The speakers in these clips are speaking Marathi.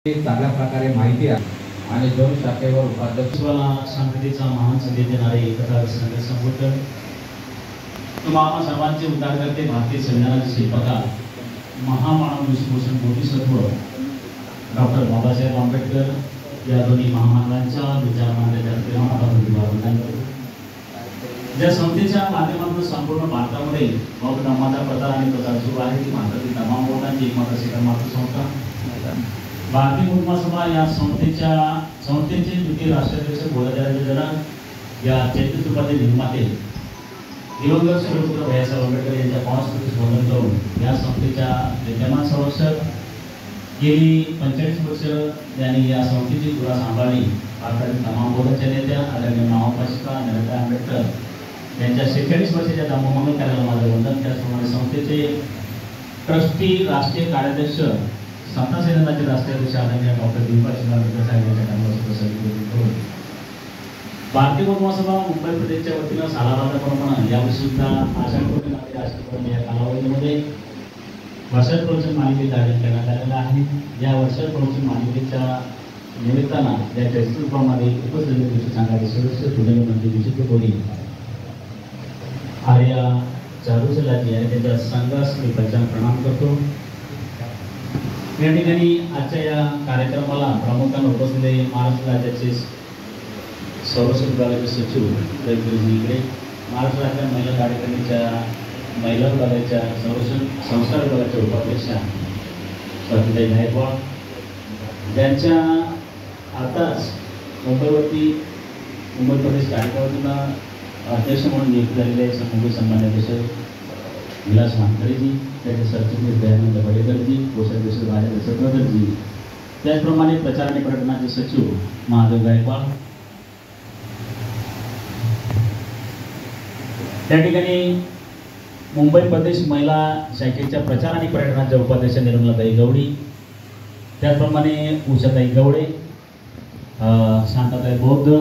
चांगल्या प्रकारे माहिती आहे आणि 2 शाखेवर उपाध्यक्ष शांततेचा महान संदेश देणारे एकता संघ संघटन तुम्हा सर्वांचे उद्धार करते भारतीय संविधानाचे शिल्पकार महामानव विश्वभूषण बोधिसत्व डॉक्टर बाबासाहेब आंबेडकर या दोन्ही महामानवांच्या विचारमांडण्याच्या अभिवादन करतो। ज्या संस्थेच्या माध्यमातून संपूर्ण भारतामध्ये बौद्ध धर्माचा प्रचार आणि प्रसार सुरू आहे ती भारतातील तमाम लोकांची एकमात्र शिखरमात्र संस्था भारतीय बौद्ध महासभा या संस्थेचे द्वितीय राष्ट्राध्यक्ष बोधाचार्य जनक या चैत्यस्तूपाचे निर्माते दिवंगत सूर्यपुत्र भैयासाहेब आंबेडकर यांच्या 5 स्मृती स्मरण करून या संस्थेच्या विद्यमान संरक्षक गेली 45 वर्ष यांनी या संस्थेची धुरा सांभाळली। भारतातील तमाम बौद्धांच्या नेत्या आदरणीय महापाशिका नरेंद्र आंबेडकर यांच्या 46 वर्षाच्या जन्मभूमी कार्याला माझं वंदन। त्याचप्रमाणे संस्थेचे ट्रस्टी राष्ट्रीय कार्याध्यक्ष समता सेनेचे राष्ट्राध्यक्ष आदरणीय डॉक्टर दीपक आंबेडकर साहेब यांच्या कामाबद्दल भारतीय बौद्ध महासभा मुंबई प्रदेशच्या वतीनं सालाबादाप्रमाणे यावर्षी सुद्धा आषाढ पौर्णिमेच्या राष्ट्रपती या कालावधीमध्ये वर्षात प्रवचन मालिकेचं आयोजन करण्यात आलेलं आहे। या वर्षात प्रवचन मालिकेच्या निमित्तानं या चैत्यस्तूपामध्ये उपस्थित कृषी संघाचे सदस्य तुलनीय मंत्री विचित्र कोरी आर्या चारुचलाजी आणि त्यांच्या संघास मी प्रणाम करतो। या ठिकाणी आजच्या या कार्यक्रमाला प्रामुख्याने उपस्थित महाराष्ट्र राज्याचे संरक्षण विभागाचे सचिव रविजी इकडे, महाराष्ट्र राज्य महिला कार्यकारिणीच्या महिला विभागाच्या संरक्षण संस्कार विभागाच्या उपाध्यक्षा स्वातीताई गायकवाड, ज्यांच्या आताच मुंबई प्रदेश कार्यकारिणीला अध्यक्ष म्हणून नियुक्त झालेले मुंबई सन्मान्य अध्यक्ष विलास वानखडेजी, त्याचे सरचिटणीस दयानंद बडेकरजी, कोषाध्यक्ष राजेंद्र सत्रधरजी, त्याचप्रमाणे प्रचार आणि पर्यटनाचे सचिव महादेव गायकवाड, त्या ठिकाणी मुंबई प्रदेश महिला शाखेच्या प्रचार आणि पर्यटनाच्या उपाध्यक्ष निर्मलाताई गवडी, त्याचप्रमाणे उषाताई गवडे, शांताताई बौद्ध,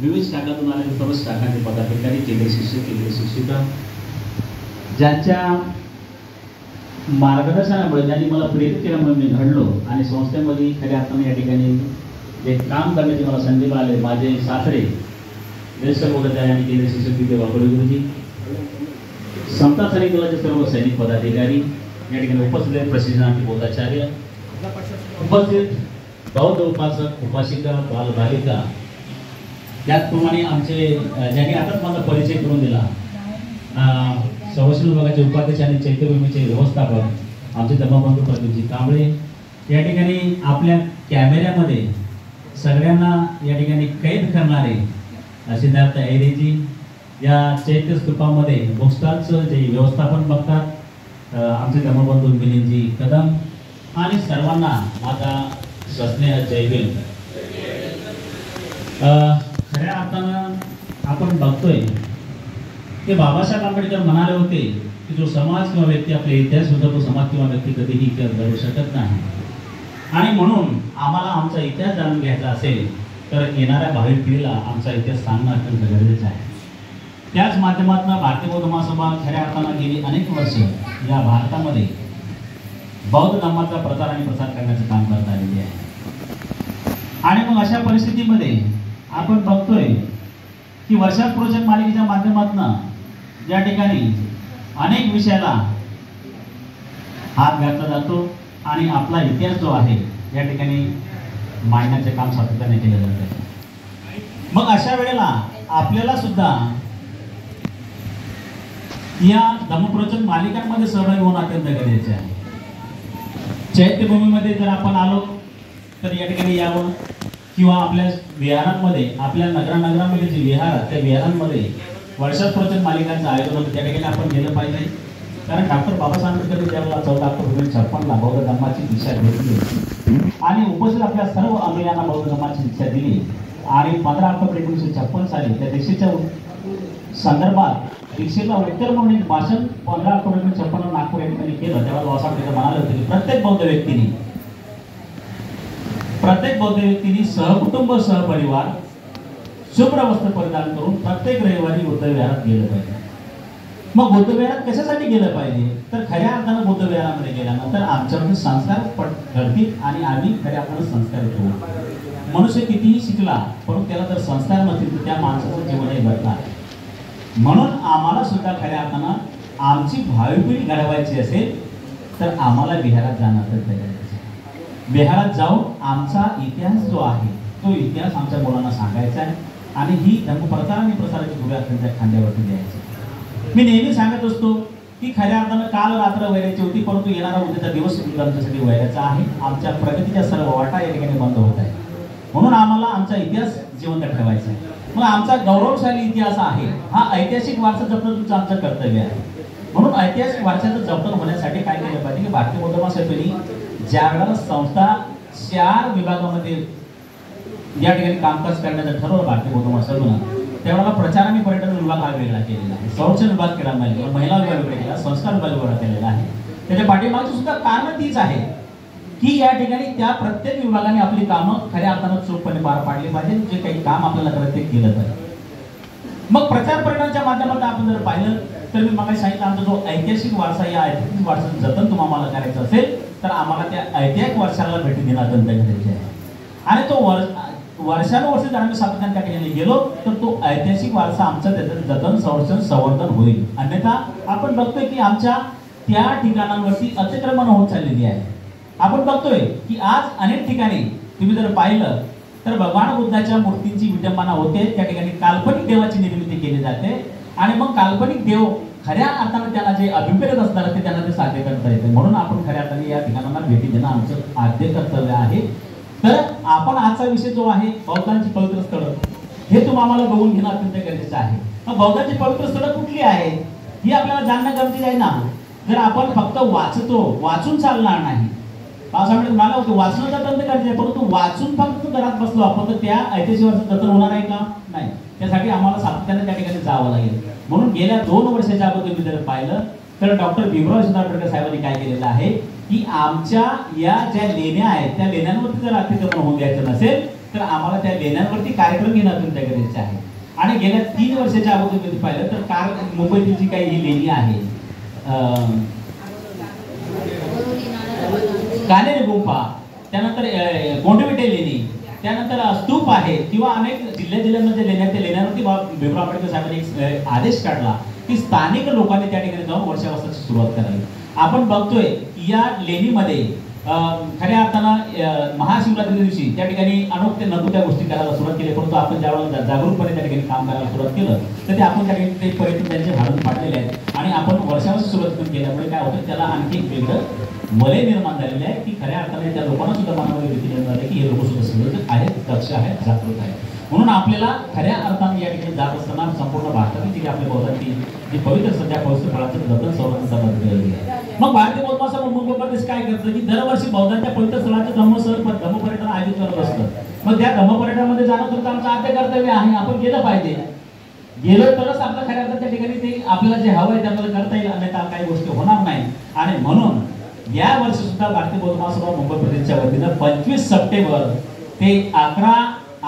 विविध शाखातून आलेले सर्व शाखांचे पदाधिकारी, केंद्रीय शिक्षक, केंद्रीय शिक्षिका, ज्यांच्या मार्गदर्शनामुळे ज्यांनी मला प्रेरित केल्यामुळे मी घडलो आणि संस्थेमध्ये खऱ्या अर्थाने या ठिकाणी जे काम करण्याची मला संधी मिळाली, माझे सासरे ज्येष्ठ बोधाचार्य आणि केंद्रीय शिक्षक तिथे वाकडे गुरुजी, समता सैनिकाचे सर्व सैनिक पदाधिकारी या ठिकाणी उपस्थित आहेत, प्रशिक्षणार्थी बोधाचार्य उपस्थित, बौद्ध उपासक उपासिका बालबालिका, त्याचप्रमाणे आमचे ज्यांनी आताच माझा परिचय करून दिला संरक्षण विभागाचे उपाध्यक्ष आणि चैत्यभूमीचे व्यवस्थापक आमचे धर्मबंधू प्रदीपजी कांबळे, या ठिकाणी आपल्या कॅमेऱ्यामध्ये सगळ्यांना या ठिकाणी कैद करणारे सिद्धार्थ ऐरेजी, या चैत्यस्तूपामध्ये बुकस्टॉलचं जे व्यवस्थापन बघतात आमचे धर्मबंधू मिलिंदजी कदम, आणि सर्वांना माझा सस्नेह जय भीम। खऱ्या अर्थानं आपण बघतोय की बाबासाहेब आंबेडकर म्हणाले होते की जो समाज किंवा व्यक्ती आपले इतिहास होता तो समाज किंवा व्यक्ती कधीही इतिहास घडवू शकत नाही, आणि म्हणून आम्हाला आमचा इतिहास जाणून घ्यायचा असेल तर येणाऱ्या भावी पिढीला आमचा इतिहास सांगणं अत्यंत गरजेचं आहे। त्याच माध्यमातून भारतीय बौद्ध महासभा खऱ्या अर्थानं गेली अनेक वर्ष या भारतामध्ये बौद्ध धर्माचा प्रचार आणि प्रसार करण्याचं काम करत आलेले आहे। आणि मग अशा परिस्थितीमध्ये आपण बघतोय की वर्षात प्रवचन मालिकेच्या माध्यमातून या ठिकाणी अनेक विषयाला हात घातला जातो आणि आपला इतिहास जो आहे या ठिकाणी मांडण्याचे काम सातत्याने केले जाते। मग अशा वेळेला आपल्याला सुद्धा या धम्मप्रवचन मालिकांमध्ये सहभागी होणं अत्यंत गरजेचे आहे। चैत्यभूमीमध्ये जर आपण आलो तर या ठिकाणी यावं, किंवा आपल्या विहारांमध्ये आपल्या नगरामध्ये जे विहार त्या विहारांमध्ये वर्षात प्रवचन मालिकांचं आयोजन होतं, त्या ठिकाणी आपण गेलं पाहिजे। कारण डॉक्टर बाबासाहेब आंबेडकर ज्यावेळेला 14 ऑक्टोबर 1956ला बौद्ध धर्माची दिशा घेतली आणि उपस्थित आपल्या सर्व अनुयायांना बौद्ध धर्माची दीक्षा दिली, आणि 15 ऑक्टोबर 1956 साली त्या दीक्षेच्या संदर्भात दीक्षेला उत्तर म्हणून एक भाषण 15 ऑक्टोबर 1956 नागपूर या ठिकाणी केलं। तेव्हा बाबासाहेब म्हणाले होते की प्रत्येक बौद्ध व्यक्तीने सहकुटुंब सहपरिवार शुभ्र वस्त्र परिधान करून प्रत्येक रविवारी बुद्ध विहारात गेलं पाहिजे। मग बुद्ध विहारात कशासाठी गेलं पाहिजे तर खऱ्या अर्थानं बुद्ध विहारामध्ये गेल्यानंतर आमच्यावरती संस्कार घडतील आणि आम्ही खऱ्या अर्थानं संस्कारित होऊ. मनुष्य कितीही शिकला परंतु त्याला जर संस्कार नसतील तर त्या माणसाचं जीवनही घडणार. म्हणून आम्हाला सुद्धा खऱ्या अर्थानं आमची भावी पिढी घडवायची असेल तर आम्हाला बिहारात जाणं तर बिहारात जाऊन आमचा इतिहास जो आहे तो इतिहास आमच्या मुलांना सांगायचा आहे आणि ही धर्मप्रचार आणि प्रसाराची धुरा त्यांच्या खांद्यावरती द्यायची. मी नेहमी सांगत असतो की खऱ्या अर्थानं काल रात्र वैरायची होती परंतु येणारा उद्याचा दिवस सुद्धा आमच्यासाठी वैरायचा आहे. आमच्या प्रगतीच्या सर्व वाटा या ठिकाणी बंद होत आहे. म्हणून आम्हाला आमचा इतिहास जिवंत ठेवायचा आहे. मग आमचा गौरवशाली इतिहास आहे हा ऐतिहासिक वारसा जपणं तुमचं आमचं कर्तव्य आहे. म्हणून ऐतिहासिक वारशाचं जतन होण्यासाठी काय केलं पाहिजे की भारतीय बौद्ध महासभेने ज्या वेळेला संस्था 4 विभागामध्ये या ठिकाणी कामकाज करण्याचं ठरवलं भारतीय बौद्ध महासभेनं त्यावेळेला प्रचार आणि पर्यटन विभाग हा वेगळा केलेला आहे. संरक्षण विभाग केला नाही, महिला विभाग वेगळा केला, संस्कार विभाग वेगळा केलेला आहे. त्याच्या पाठीमागची सुद्धा कारण तीच आहे की या ठिकाणी त्या प्रत्येक विभागाने आपली कामं खऱ्या अर्थानं चोखपणे पार पाडली पाहिजे. जे काही काम आपल्याला करायचं ते केलं पाहिजे. मग प्रचार पर्यटनाच्या माध्यमातून आपण जर पाहिलं तर मी मगाशी सांगितलं आमचा जो ऐतिहासिक वारसा या ऐतिहासिक वारसाचं जतन तुम्हाला करायचं असेल तर आम्हाला त्या ऐतिहासिक वारशाला भेटी देणं अत्यंत गरजेचे आहे. आणि तो वर्षानुवर्षी जर आम्ही सातत्याने त्या ठिकाणी गेलो तर तो ऐतिहासिक वारसा आमचं त्याचं जतन संरक्षण संवर्धन होईल. अन्यथा आपण बघतोय की आमच्या त्या ठिकाणांवरती अतिक्रमण होत चाललेली आहे. आपण बघतोय की आज अनेक ठिकाणी तुम्ही जर पाहिलं तर भगवान बुद्धाच्या मूर्तींची विडंबना होते. त्या ठिकाणी काल्पनिक देवाची निर्मिती केली जाते आणि मग काल्पनिक देव खऱ्या अर्थानं त्यांना जे अभिप्रेत असणार ते त्यांना ते साध्य करता येते. म्हणून आपण खऱ्या अर्थाने या ठिकाणांना भेटी देणं आमचं आद्य कर्तव्य आहे. तर आपण आजचा विषय जो आहे बौद्धांची पवित्र स्थळं हे तुम्हाला बघून घेणं अत्यंत गरजेचं आहे. मग बौद्धांची पवित्र स्थळं कुठली आहेत ही आपल्याला जाणणं गरजेचं आहे ना. जर आपण फक्त वाचून चालणार नाही. पावसाळ्यामध्ये मला होतं वाचणं तर अत्यंत गरजेचं आहे परंतु वाचून फक्त घरात बसलो आपण तर त्या ऐतिहासिक वारसा जतन होणार आहे का? नाही. त्यासाठी आम्हाला सातत्याने त्या ठिकाणी जावं लागेल. म्हणून गेल्या 2 वर्षाच्या अगोदर मी जर पाहिलं तर डॉक्टर भीमराव आंबेडकर साहेबांनी काय केलेलं आहे की आमच्या या ज्या लेण्या आहेत त्या लेण्यांवरती जर अतिक्रमण होऊन द्यायचं नसेल तर आम्हाला त्या लेण्यांवरती कार्यक्रम घेणं अत्यंत गरजेचं आहे. आणि गेल्या 3 वर्षाच्या अगोदर मी पाहिलं तर मुंबईतील जी काही ही लेणी आहे कानेरी गुंफा त्यानंतर गोंडविटे लेणी त्यानंतर स्तूप आहे किंवा अनेक जिल्ह्यामध्ये लेण्या त्या लेण्यांवरती भीमराव आंबेडकर साहेबांनी एक आदेश काढला की स्थानिक लोकांनी त्या ठिकाणी जाऊन वर्षावर्षाची सुरुवात करावी. आपण बघतोय की या लेणीमध्ये खऱ्या अर्थानं महाशिवरात्री दिवशी त्या ठिकाणी अनोख्या नकोत्या गोष्टी करायला सुरुवात केली परंतु आपण ज्यावेळेला जागरूकपणे त्या ठिकाणी काम करायला सुरुवात केलं तर ते आपण त्या ठिकाणी ते पर्यटन त्यांचे भाडून पाडलेले आहेत आणि आपण वर्षावर्षी सुरुवात केल्यामुळे काय होतं त्याला आणखी एक वेगळं वलय निर्माण झालेले आहे की खऱ्या अर्थाने त्या लोकांना सुद्धा मनामध्ये भीती निर्माण झाली की हे लोक सुद्धा सगळं आहेत दक्ष आहेत जागृत आहेत. म्हणून आपल्याला खऱ्या अर्थाने या ठिकाणी जात असताना संपूर्ण भारतातील जी आपल्या बौद्धांची जी पवित्र सध्या पवित्र फळाचं जतन संवर्धन केलेली आहे. मग भारतीय बौद्ध महासभा मुंबई प्रदेश काय करतं की दरवर्षी बौद्धांच्या पवित्र स्थळाचे धम्मपर्यटन आयोजित करत असतं. मग त्या धम्मपर्यटनामध्ये जाणं तर आमचं आद्य कर्तव्य आहे. आपण गेलं पाहिजे. गेलो तरच आपल्या खऱ्या अर्थाने त्या ठिकाणी ते आपल्याला जे हवं आहे त्यामध्ये करता येईल अन्यथा काही गोष्टी होणार नाही. आणि म्हणून या वर्षी सुद्धा भारतीय बौद्ध महासभा मुंबई प्रदेशच्या वतीनं 25 सप्टेंबर ते 11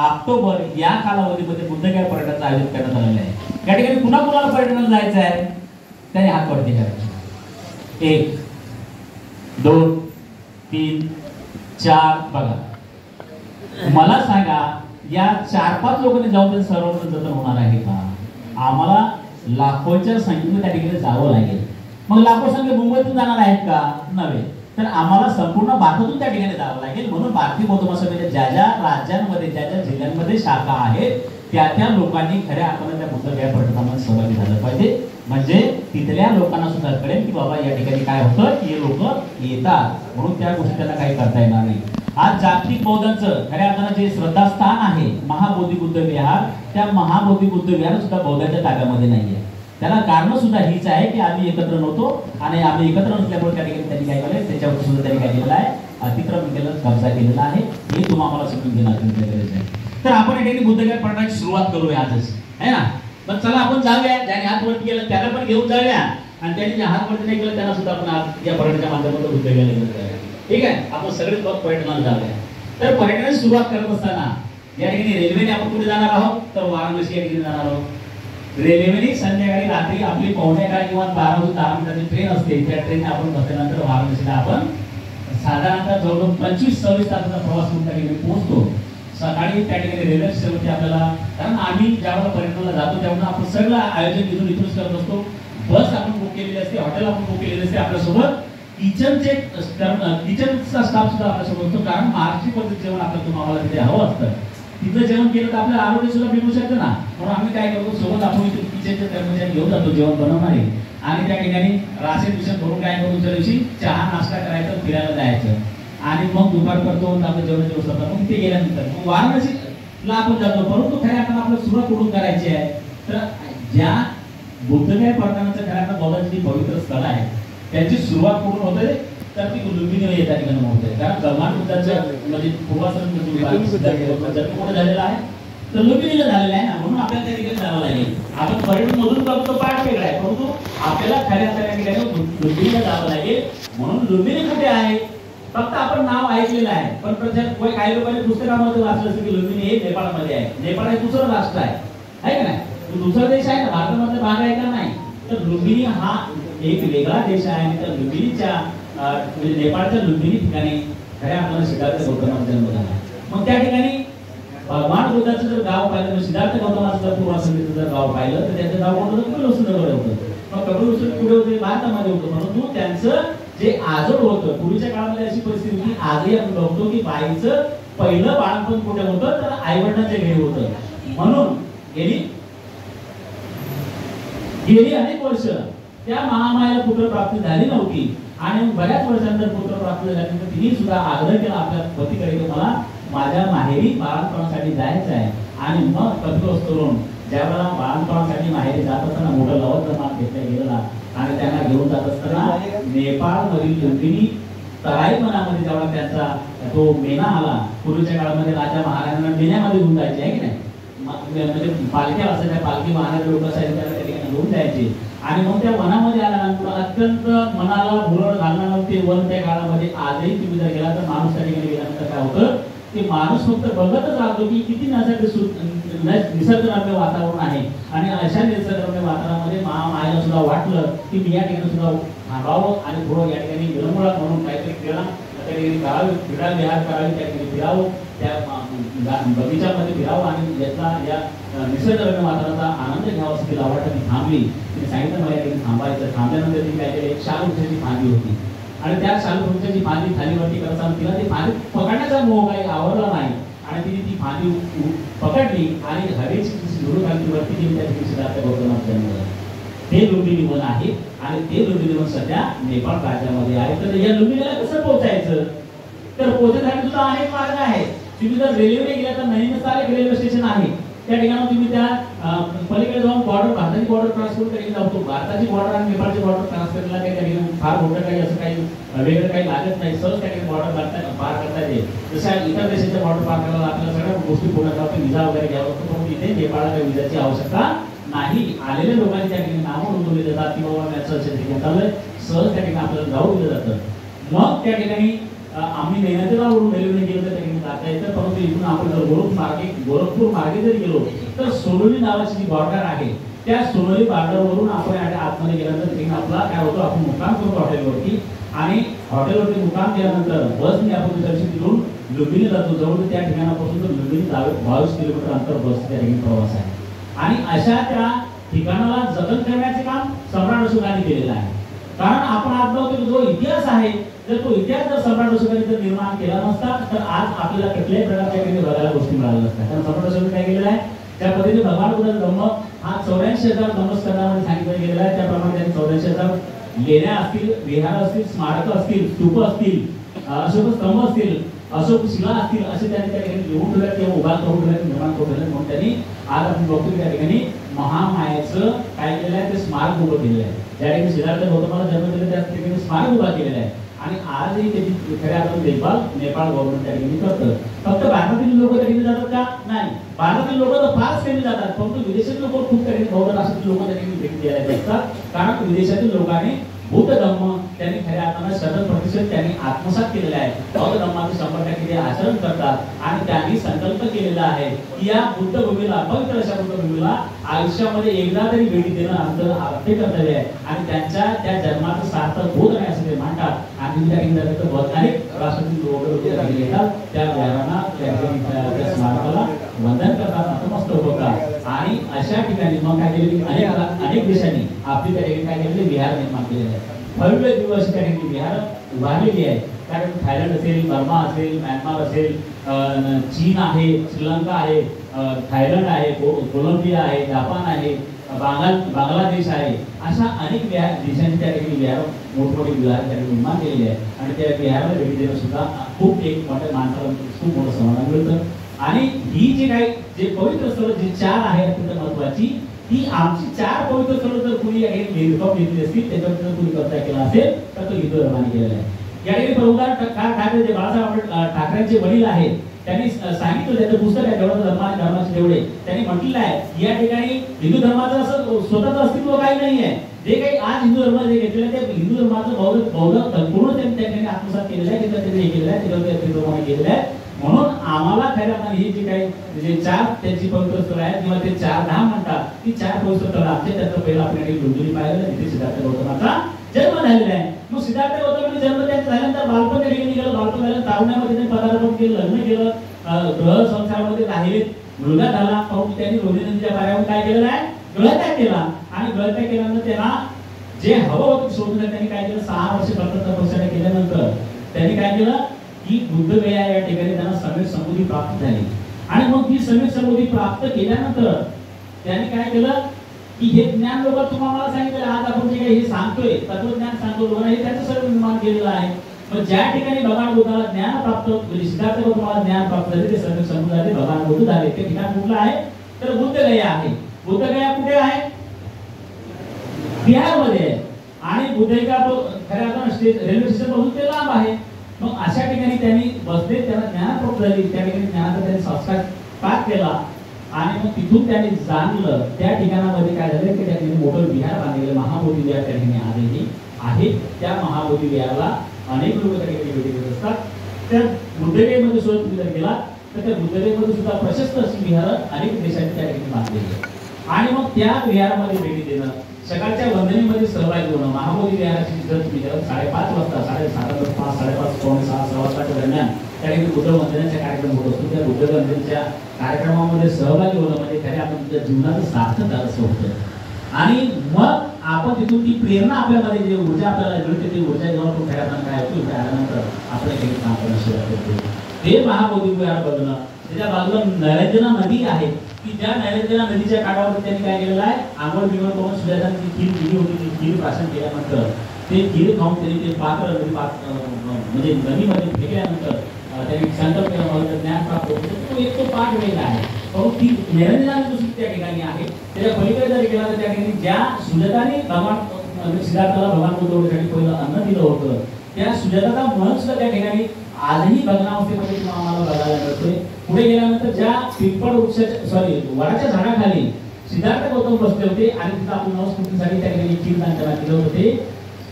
ऑक्टोबर या कालावधीमध्ये बुद्धगया पर्यटनाचं आयोजित करण्यात आलेलं आहे. या ठिकाणी पुन्हा कुणाला पर्यटनाला जायचं आहे त्याने हात वरती करायचे. 1 2 3 4 बघा मला सांगा या 4-5 लोकांनी जाऊन ते सर्वत्र जतन होणार आहे का? आम्हाला लाखोच्या संख्येने त्या ठिकाणी जावं लागेल. मग लाखो संख्या मुंबईतून जाणार आहेत का? नव्हे. तर आम्हाला संपूर्ण भारतातून त्या ठिकाणी जावं लागेल. म्हणून भारतीय बौद्ध महासभेच्या ज्या ज्या राज्यांमध्ये ज्या ज्या जिल्ह्यांमध्ये शाखा आहेत त्या लोकांनी खऱ्या अर्थाने त्या बुद्धगया पर्यटनामध्ये सहभागी झालं पाहिजे. म्हणजे तिथल्या लोकांना सुद्धा कळेल की बाबा या ठिकाणी काय होतं की हे लोक येतात म्हणून त्या गोष्टी त्यांना काही करता येणार नाही. आज जागतिक बौद्धांचं खऱ्या अर्थानं जे श्रद्धास्थान आहे महाबोधी बुद्ध विहार त्या महाबोधी बुद्ध विहार सुद्धा बौद्धांच्या ताब्यामध्ये नाहीये. त्याला कारण सुद्धा हीच आहे की आम्ही एकत्र नव्हतो आणि आम्ही एकत्र नसल्यामुळे त्या ठिकाणी त्यांनी काय केलं त्याच्यावर सुद्धा त्यांनी काय केलेलं आहे अतिक्रमण केलं कब्जा केलेला आहे. हे तुम्हाला समजून घेणं अत्यंत गरजेचं आहे. तर आपण या ठिकाणी बुद्धगया पर्यटनाची सुरुवात करूया आजच आहे ना. पण चला आपण जाऊया. ज्याने हात वरती केलं त्याला पण घेऊन जाऊया आणि त्यांनी जे हात वरती नाही केलं त्यांना सुद्धा आपण आज या पर्यटनाच्या माध्यमातून बुद्धगयाला घेऊन जाऊया. ठीक आहे. आपण सगळेच लोक पर्यटनाला जाऊया. तर पर्यटनाची सुरुवात करत असताना या ठिकाणी रेल्वेने आपण कुठे जाणार आहोत तर वाराणसी या ठिकाणी जाणार आहोत. रेल्वेने संध्याकाळी रात्री आपली 11:15 किंवा 12 वाजता 10 मिनिटाची ट्रेन असते. त्या ट्रेनने आपण बसल्यानंतर वाराणसीला आपण साधारणतः जवळजवळ 25-26 तासाचा प्रवास करून त्या ठिकाणी पोहोचतो. सकाळी त्या ठिकाणी रेल्वे स्टेशनवरती आपल्याला, कारण आम्ही ज्यावेळेला पर्यटनाला जातो त्यावेळेला आपण सगळं आयोजन इथूनच करत असतो. बस आपण बुक केलेली असते, हॉटेल आपण बुक केलेली असते, आपल्यासोबत किचनचा स्टाफ सुद्धा आपल्यासोबत असतो. कारण महाराष्ट्रीय पद्धत जेवण आपल्याला तुम्हाला तिथे हवं असतं. तिथं जेवण केलं तर आपलं आरोग्य सुद्धा बिघडू शकतं ना. म्हणून आम्ही काय करतो, सोबत आपण इथे किचनचे कर्मचारी घेऊन जातो जेवण बनवणारे, आणि त्या ठिकाणी राशन बिशन भरून काय करतो, त्या दिवशी चहा नाश्ता करायचा, फिरायला जायचं, आणि मग दुपार करतो आपलं जेवणाची व्यवस्था करतो. मग ते गेल्यानंतर मग वाराणसीला आपण जातो. परंतु खऱ्या अर्थानं आपल्याला सुरुवात कुठून करायची आहे, तर ज्या बुद्धगया पట్టणाचं खऱ्या अर्थानं बौद्धांची पवित्र स्थळ आहे त्याची सुरुवात कुठून होते, तर ती लुंबिनी या ठिकाणी होते. कारण भगवान बुद्धाचं म्हणजे पूर्वासन जन्म कुठे झालेला आहे, तर लुंबिनीला झालेला आहे ना. म्हणून आपल्याला त्या ठिकाणी जावं लागेल. आपण पर्यटन मधून करतो पाठ वेगळा आहे, परंतु आपल्याला खऱ्या ठिकाणी लुंबिनीला जावं लागेल. म्हणून लुंबिनी कुठे आहे, फक्त आपण नाव ऐकलेलं आहे, पण काही लोकांनी पुस्तकामध्ये वाचलं असतं की लुंबिनी हे नेपाळमध्ये आहे. नेपाळ हे दुसरं राष्ट्र आहे का नाही, तो दुसरा देश आहे ना, भारतामधला भाग आहे का नाही. तर लुंबिनी हा एक वेगळा देश आहे. आणि त्या लुंबिनीच्या म्हणजे नेपाळच्या लुंबिनी ठिकाणी खऱ्या आपल्याला सिद्धार्थ गौतमाचा जन्म झाला. मग त्या ठिकाणी भगवान बुद्धाचं जर गाव पाहिलं, सिद्धार्थ गौतमाचं पूर्वासंगीचं जर गाव पाहिलं, तर त्याचं गाव कोणतं होतं, कपिलवस्तूकडे होतं. मग कपिलवस्तू कुठे होते, भारतामध्ये होतं. परंतु त्यांचं जे आजोळ होतं, पूर्वीच्या काळामध्ये अशी परिस्थिती होती, आजही आपण बघतो की बाईचं पहिलं बाळपण कुठे होतं, तर आईवडिलांच्या घरी होतं. म्हणून गेली अनेक वर्ष त्या महामायेला पुत्र प्राप्ती झाली नव्हती, आणि बऱ्याच वर्षांनंतर पुत्र प्राप्त झाल्यानंतर तिने सुद्धा आग्रह केला आपल्या पतीकडे की मला माझ्या माहेरी बाळंतपणासाठी जायचं आहे. आणि मग कपिलवस्तूवरून ज्यावेळेला बाळंतपणासाठी माहेरी जात असताना मोठं लवकर मान घेतला गेलेला, आणि त्यांना घेऊन जात असताना नेपाळमधील लुंबिनी तराईपणामध्ये जेव्हा त्यांचा तो मेना आला, पूर्वीच्या काळामध्ये राजा महाराजांना मेन्यामध्ये घेऊन जायचे आहे की नाही, म्हणजे पालख्या असायच्या, पालखी महाराज लोक असायचे, त्याला त्या ठिकाणी घेऊन जायचे. आणि मग त्या वनामध्ये आल्यानंतर अत्यंत मनाला भुरळ घालणारं ते वन त्या काळामध्ये आजही तुम्ही जर गेला तर माणूस त्या ठिकाणी गेल्यानंतर काय होतं, ते माणूस फक्त बघतच राहतो की किती निसर्गरम्य वातावरण आहे. आणि अशा निसर्गरम्य वातावरणामध्ये महामायेला सुद्धा वाटलं की मी या ठिकाणी सुद्धा थांबावं आणि थोडं या ठिकाणी विरंगुळा म्हणून काहीतरी क्रीडा त्या ठिकाणी करावी, क्रीडा विहार करावी, त्या ठिकाणी फिरावं, त्या बगीच्यामध्ये फिरावं, आणि याचा या निसर्गरम्य वातावरणाचा आनंद घ्यावा असं तिला वाटतं. ती थांबली, तिने सांगितलं मला या ठिकाणी थांबायचं. थांबल्यानंतर ती काय केली, एक शाल वृक्षाची फांदी होती, आणि त्या शाल वृक्षाची फांदी खालीवरती करताना तिला ती फांदी पकडण्याचा मोह काही आवडला नाही, आणि तिने ती फांदी पकडली आणि हवेची झुळूक आली वरती गेली. त्या ठिकाणी सिद्धार्थ गौतमाचा जन्म झाला. ते लुंबिनी वन आहे, आणि ते लुंबिनी वन सध्या नेपाळ राज्यामध्ये आहे. तर या लुंबिनीला कसं पोहोचायचं, तर पोहोचण्यासाठी सुद्धा अनेक मार्ग आहेत. तुम्ही जर रेल्वेने गेला तर नैनिताल एक रेल्वे स्टेशन आहे, त्या ठिकाणी तुम्ही त्या पलीकडे जाऊन बॉर्डर, भारताची बॉर्डर क्रॉस करून त्या ठिकाणी जातो. भारताची बॉर्डर आणि नेपाळची बॉर्डर क्रॉस करायला काही त्या ठिकाणी फार मोठं काही असं काही वेगळं काही लागत नाही. सहज त्या ठिकाणी बॉर्डर पार करता येते. जशा इतर देशाच्या बॉर्डर पार करायला आपल्याला सगळ्या गोष्टी पूर्ण करावं, विजा वगैरे घ्यावा लागतो, पण इथे नेपाळला काही विजाची आवश्यकता नाही. आलेल्या लोकांनी त्या ठिकाणी नावं नोंदवली जातात की बाबा त्याचं सहज त्या ठिकाणी आपल्याला जाऊ दिलं जातं. मग त्या ठिकाणी आम्ही नैनितालवरून रेल्वेने गेलो तर त्या ठिकाणी जाता येतं. परंतु इथून आपण जर गोरखपूर मार्गे जरी गेलो तर सोनोली नावाची जी बॉर्डर आहे, त्या सोनोली बॉर्डरवरून आपण आतमध्ये गेल्यानंतर तिथे आपला काय होतो, आपण मुक्काम करतो हॉटेलवरती, आणि हॉटेलवरती मुक्काम केल्यानंतर बसने आपण दुसऱ्या दिवशी तिथून लुंबिनी जातो. जवळ त्या ठिकाणापासून तर लुंबिनी 22 किलोमीटर अंतर बस त्या ठिकाणी प्रवास आहे. आणि अशा त्या ठिकाणाला जतन करण्याचे काम सम्राट अशोकाने केलेलं आहे. कारण आपण आज बघतो जो इतिहास आहे, जर तो इतिहास जर सम्राट अशोकाने जर निर्माण केला नसता तर आज आपल्याला कुठल्याही प्रकारच्या बघायला गोष्टी मिळाल्या नसतात. कारण सम्राट अशोकाने काय केलेलं आहे, त्या पद्धतीने भगवान बुद्धाचा धम्म हा 84,000 धम्मस्कंदामध्ये सांगितलं गेलेला आहे. त्याप्रमाणे त्यांनी 84,000 लेण्या असतील, विहार असतील, स्मारक असतील, स्तूप असतील, अशोक स्तंभ असतील, अशोक शिला असतील, असे त्यांनी त्या ठिकाणी लिहून ठेवल्यात किंवा उभा करून ठेवल्यात, निर्माण करून ठेवल्यात. म्हणून त्यांनी आज आपण बघतो त्या ठिकाणी महामायेचं काय केलेलं आहे, ते स्मारक उभं केलेलं आहे. ज्या ठिकाणी सिद्धार्थ गौतमाला जन्म दिला त्या ठिकाणी स्मारक उभा केलेलं आहे. आणि आजही त्याची खऱ्या अर्थाने देखभाल नेपाळ गव्हर्नमेंट त्या ठिकाणी करतं. फक्त भारतातील लोक त्या ठिकाणी जातात का, नाही, भारतातील लोक तर फारच कमी जातात, परंतु विदेशातील लोक खूप त्या ठिकाणी बौद्ध राष्ट्रातील लोक त्या ठिकाणी भेट द्यायला जातात. कारण विदेशातील लोकांनी बुद्ध धम्म त्यांनी खऱ्या अर्थाने 100% त्यांनी आत्मसात केलेला आहे. बौद्ध धम्माचे 100% ते आचरण करतात, आणि त्यांनी संकल्प केलेला आहे की या बुद्ध भूमीला, पवित्र अशा बुद्ध भूमीला आयुष्यामध्ये एकदा तरी भेटी देणं आमचं कर्तव्य आहे. आणि त्यांच्या त्या जन्माचं सार्थक होत नाही असं ते म्हणतात. आणि आरती त्या ठिकाणी झालं तर बहुत अनेक राष्ट्रातील लोक त्या ठिकाणी येतात, त्या विहारांना त्या स्मारकाला वंदन करतात, नतमस्तक होतात. आणि अशा ठिकाणी मग काय केले, अनेक देशांनी आपली त्या ठिकाणी काय केलेले विहार निर्माण केलेले आहे. भव्य दिवस त्या ठिकाणी विहार उभारलेली आहे. कारण थायलंड असेल, बर्मा असेल, म्यानमार असेल, चीन आहे, श्रीलंका आहे, थायलंड आहे, कोलंबिया आहे, जपान आहे, बांगलादेश आहे, अशा अनेक देशांची त्या ठिकाणी विहार मोठमोठे विहार त्या ठिकाणी निर्माण केलेले आहे. आणि त्या विहाराला भेट देणं सुद्धा खूप एक मोठ्या माणसाला खूप मोठं समाधान मिळतं. आणि ही जी काही जे पवित्र स्थळ जी 4 आहेत अत्यंत महत्वाची, ही आमची 4 पवित्र स्थळ जर कुणी भेदभाव घेतली असतील, त्याच्यावर जर कुणी कब्जा केला असेल तर तो हिंदू धर्माने केलेला आहे. या ठिकाणी प्रभुदास ठाकरे जे बाळासाहेब ठाकरेंचे वडील आहेत, त्यांनी सांगितलं, त्याचं पुस्तक आहे धर्माचे तेवढे, त्यांनी म्हटलेलं आहे या ठिकाणी हिंदू धर्माचं असं स्वतःचं अस्तित्व काही नाही आहे. जे काही आज हिंदू धर्म जे घेतलेलं आहे ते हिंदू धर्माचं बौद्ध पूर्ण त्यांनी त्या ठिकाणी आत्मसात केलेलं आहे, त्यांनी हे केलेलं आहे, त्याच्यावर केलेलं आहे. म्हणून आम्हाला खऱ्या अर्थाने ही जी काही जे 4 त्यांची पवित्र स्थळ आहेत किंवा ते 4 धाम म्हणतात, ती 4 पवित्र स्थळ आमच्या त्याचं पहिलं आपल्याकडे लुंबिनी पाहिलं, तिथे सिद्धार्थ गौतमाचा जन्म झालेला आहे. मग सिद्धार्थ गौतमाचा जन्म त्यांचा झाल्यानंतर बालपण त्या ठिकाणी गेलं, बालपण झालं, तारुण्यामध्ये त्यांनी पदार्पण केलं, लग्न केलं, ग्रह संसारामध्ये राहिले, मुलगा झाला. परंतु त्यांनी रोहिणी नदीच्या पाऱ्यावर काय केलेलं आहे, गळत्याग केला. आणि गळत्याग केल्यानंतर त्यांना जे हवं होतं शोधण्यासाठी त्यांनी काय केलं, 6 वर्ष तपस्या केल्यानंतर त्यांनी काय केलं की बुद्धगया या ठिकाणी त्यांना सम्यक समृद्धी प्राप्त झाली. आणि मग ती सम्यक समृद्धी प्राप्त केल्यानंतर त्यांनी काय केलं की हे ज्ञान लोक तुम्हाला सांगितलं, आज आपण जे काही हे सांगतोय तत्वज्ञान सांगतो लोकांना, हे त्याचं सर्व निर्माण केलेलं आहे. पण ज्या ठिकाणी भगवान बुद्धाला ज्ञान प्राप्त, सिद्धार्थ गौतमाला ज्ञान प्राप्त झाले, ते सम्यक समृद्धी झाले, भगवान बुद्ध झाले. ते ठिकाण कुठलं आहे तर बुद्धगया आहे. बुद्धगया कुठे आहे, बिहारमध्ये आहे. आणि बुद्धगया खऱ्या अर्थाने रेल्वे स्टेशन पासून ते लांब आहे. मग अशा ठिकाणी त्यांनी बसले, त्यांना ज्ञान प्राप्त झाली, त्या ठिकाणी ज्ञानाचा त्यांनी संस्कार पाठ केला. आणि मग तिथून त्यांनी जाणलं, त्या ठिकाणामध्ये काय झालं की त्या ठिकाणी मोठं विहार बांधलेलं, महाबोधी विहार त्या ठिकाणी आलेली आहे. त्या महाबोधी विहाराला अनेक लोक त्या ठिकाणी भेटी देत असतात. त्या बुद्धगयेमध्ये सुद्धा तुम्ही जर गेला तर त्या बुद्धगयेमध्ये सुद्धा प्रशस्त अशी विहार अनेक देशांनी त्या ठिकाणी बांधलेली आहे. आणि मग त्या विहारामध्ये भेटी देणं, सकाळच्या वंदनेमध्ये सहभागी होणं, महाबोधी विहाराची जर तुम्ही 5:30 वाजता, 5:30, 5:30, 6:15 वाजताच्या दरम्यान त्या ठिकाणी बुद्ध वंदनेचा कार्यक्रम होत असतो. त्या बुद्ध वंदनेच्या कार्यक्रमामध्ये सहभागी होणं म्हणजे खऱ्या आपण तुमच्या जीवनाचं सार्थक असं होतं. आणि मग आपण तिथून ती प्रेरणा आपल्यामध्ये जी ऊर्जा आपल्याला मिळते, ती ऊर्जा जेव्हा आपण खऱ्या अर्थानं काय होतो, त्यानंतर आपल्या काही काम करणं सुरुवात करतो. ते महाबोधी विहार बघणं, त्याच्या बाजूला नैरंजना नदी आहे की ज्या नैरंजना नदीच्या काठावर त्यांनी काय केलेलं आहे, आंघोळ बिंघोळ करून सूर्याची खीर दिली होती. ती खीर प्राशन केल्यानंतर ते खीर खाऊन त्यांनी ते पात्र म्हणजे नदीमध्ये फेकल्यानंतर त्यांनी संकल्प केला, ज्ञान प्राप्त होतं. तो एक तो पाठ वेगळा आहे. परंतु ती नैरंजना नदी त्या ठिकाणी आहे. त्याच्या पलीकडे जर गेला तर त्या ठिकाणी ज्या सुजाताने भगवान सिद्धार्थाला भगवान बुद्धसाठी पहिलं अन्न दिलं होतं, त्या सुजाताचा मन सुद्धा त्या ठिकाणी आजही भग्नावस्थेमध्ये आम्हाला बघायला मिळतोय. पुढे गेल्यानंतर ज्या पिंपळ वृक्षाच्या वडाच्या झाडाखाली सिद्धार्थ गौतम बसले होते आणि तिथं आपण नवस्फूर्तीसाठी त्या ठिकाणी कीर्तन त्यांना केलं होतं, ते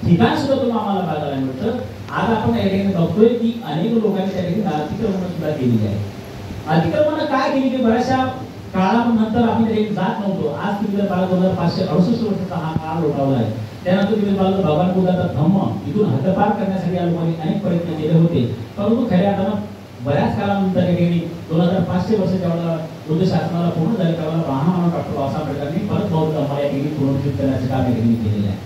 ठिकाण सुद्धा तुम्हाला आम्हाला बघायला मिळतं. आज आपण या ठिकाणी बघतोय की अनेक लोकांनी त्या ठिकाणी अतिक्रमण सुद्धा केलेली आहे. अतिक्रमण काय केली की बऱ्याचशा काळानंतर आपण त्या ठिकाणी जात नव्हतो. आज तुम्ही जर 2568 वर्षाचा हा काळ लोटावला आहे. त्यानंतर तुम्ही पाहिलं भगवान बुद्धाचा धम्म इथून हद्दपार करण्यासाठी या लोकांनी अनेक प्रयत्न केले होते. परंतु खऱ्या अर्थानं बऱ्याच काळानंतर या ठिकाणी 2500 वर्षाच्या वेळेला बुद्ध शासनाला पूर्ण झाले, त्यावेळेला महामानव डॉक्टर बाबासाहेब आंबेडकरांनी परत बौद्ध धर्माला या ठिकाणी पुनरुज्जीवित करण्याचे काम या ठिकाणी केलेलं आहे.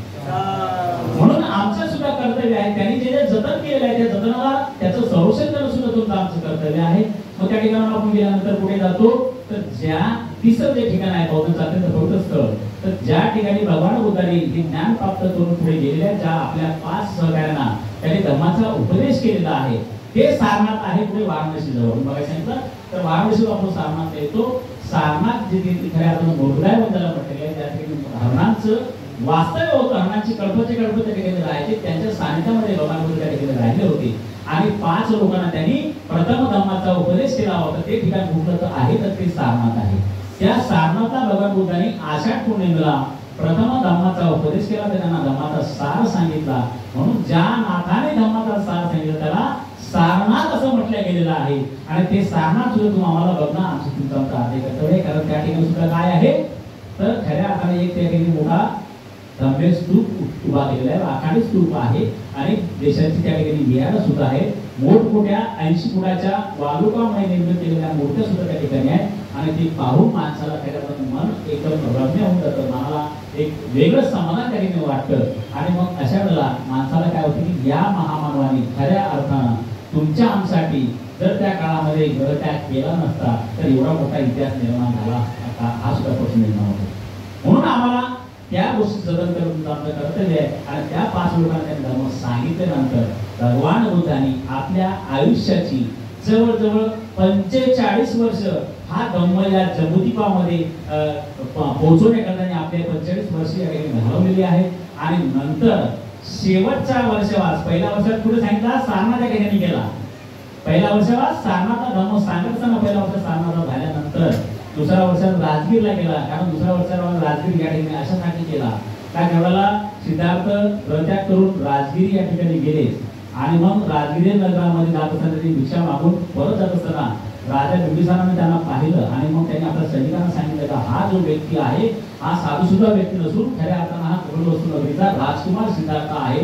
म्हणून आमचं सुद्धा कर्तव्य आहे, त्यांनी जे जतन केलेलं आहे त्या जतनाला त्याचं संरक्षण करणं सुद्धा तुमचं आमचं कर्तव्य आहे. मग त्या ठिकाणाला आपण गेल्यानंतर पुढे जातो तर ज्या तिसरं जे ठिकाण आहे बौद्धांचं अत्यंत पवित्र स्थळ, तर ज्या ठिकाणी भगवान बुद्धांनी हे ज्ञान प्राप्त करून पुढे गेलेल्या ज्या आपल्या 5 सहकाऱ्यांना त्यांनी धर्माचा उपदेश केलेला आहे ते सारनाथ आहे. पुढे वाराणसी जवळ बघायला सांगितलं तर वाराणसीवर आपण सारनाथ येतो. सारनाथ जे खऱ्या अर्थानं मोरगाय बंदाला म्हटलेलं आहे, त्या ठिकाणी हरणांचं वास्तव्य होतं. हरणांची कळपचे त्या ठिकाणी राहायचे, त्यांच्या सानिध्यामध्ये भगवान बुद्ध त्या ठिकाणी राहिले होते. आणि 5 लोकांना त्यांनी प्रथम धम्माचा उपदेश केला होता. ते ठिकाण कुठलं तर आहे तर ते सारनाथ आहे. त्या सारनाथला भगवान बुद्धांनी आषाढ पौर्णिमेला प्रथम धम्माचा उपदेश केला, त्यांना धम्माचा सार सांगितला. म्हणून ज्या नाथाने धम्माचा सार सांगितला त्याला सारनाथ असं म्हटलं गेलेलं आहे. आणि ते सारनाथ सुद्धा तुम्ही आम्हाला बघणं आमचं तुमचं आद्य कर्तव्य आहे. कारण त्या ठिकाणी सुद्धा काय आहे तर खऱ्या अर्थाने एक त्या ठिकाणी मोठा भव्य स्तूप उभा केलेला आहे, राखाडी स्तूप आहे आणि देशाची त्या ठिकाणी विहार सुद्धा आहे. मोठमोठ्या 80 फुटाच्या वालुकामय निर्मित केलेल्या मूर्त्या सुद्धा त्या ठिकाणी आहेत आणि ती पाहून माणसाला त्याच्यामध्ये मन एकदम रम्य होऊन जातं, मनाला एक वेगळं समाधान त्या ठिकाणी वाटतं. आणि मग अशा वेळेला माणसाला काय होतं की या महामानवाने खऱ्या अर्थानं तुमच्या आमसाठी जर त्या काळामध्ये ग्रहत्याग केला नसता तर एवढा मोठा इतिहास निर्माण झाला असता, हा सुद्धा प्रश्न निर्माण होतो. म्हणून आम्हाला त्या गोष्टी जतन करून आपलं कर्तव्य आहे. आणि त्या 5 लोकांना त्यांनी धर्म सांगितल्यानंतर भगवान बुद्धांनी आपल्या आयुष्याची जवळजवळ 45 वर्ष हा धम्म या जम्बूद्वीपामध्ये पोहोचवण्याकरता आपले 45 वर्ष या ठिकाणी घालवलेली आहे. आणि नंतर शेवटचा वर्षवास, पहिल्या वर्षात पुढे सांगितला सारनाथ या ठिकाणी गेला, पहिला वर्षवास सारनाथचा धम्म सांगितला, पहिल्या वर्षात सारनाथ झाल्यानंतर दुसऱ्या वर्षात राजगीरला गेला. कारण दुसऱ्या वर्षात राजगीर या ठिकाणी अशासाठी केला का त्यावेळेला सिद्धार्थ ग्रहत्याग करून राजगिरी या ठिकाणी गेले आणि मग राजगिरी नगरामध्ये जात असताना त्यांनी भिक्षा मागून परत जात असताना राजा बिंबिसाराने त्यांना पाहिलं आणि मग त्यांनी आपल्या सैनिकांना सांगितलं का हा जो व्यक्ती आहे हा साधू सुद्धा व्यक्ती नसून खऱ्या अर्थानं हा कमलवस्तू नगरीचा राजकुमार सिद्धार्थ आहे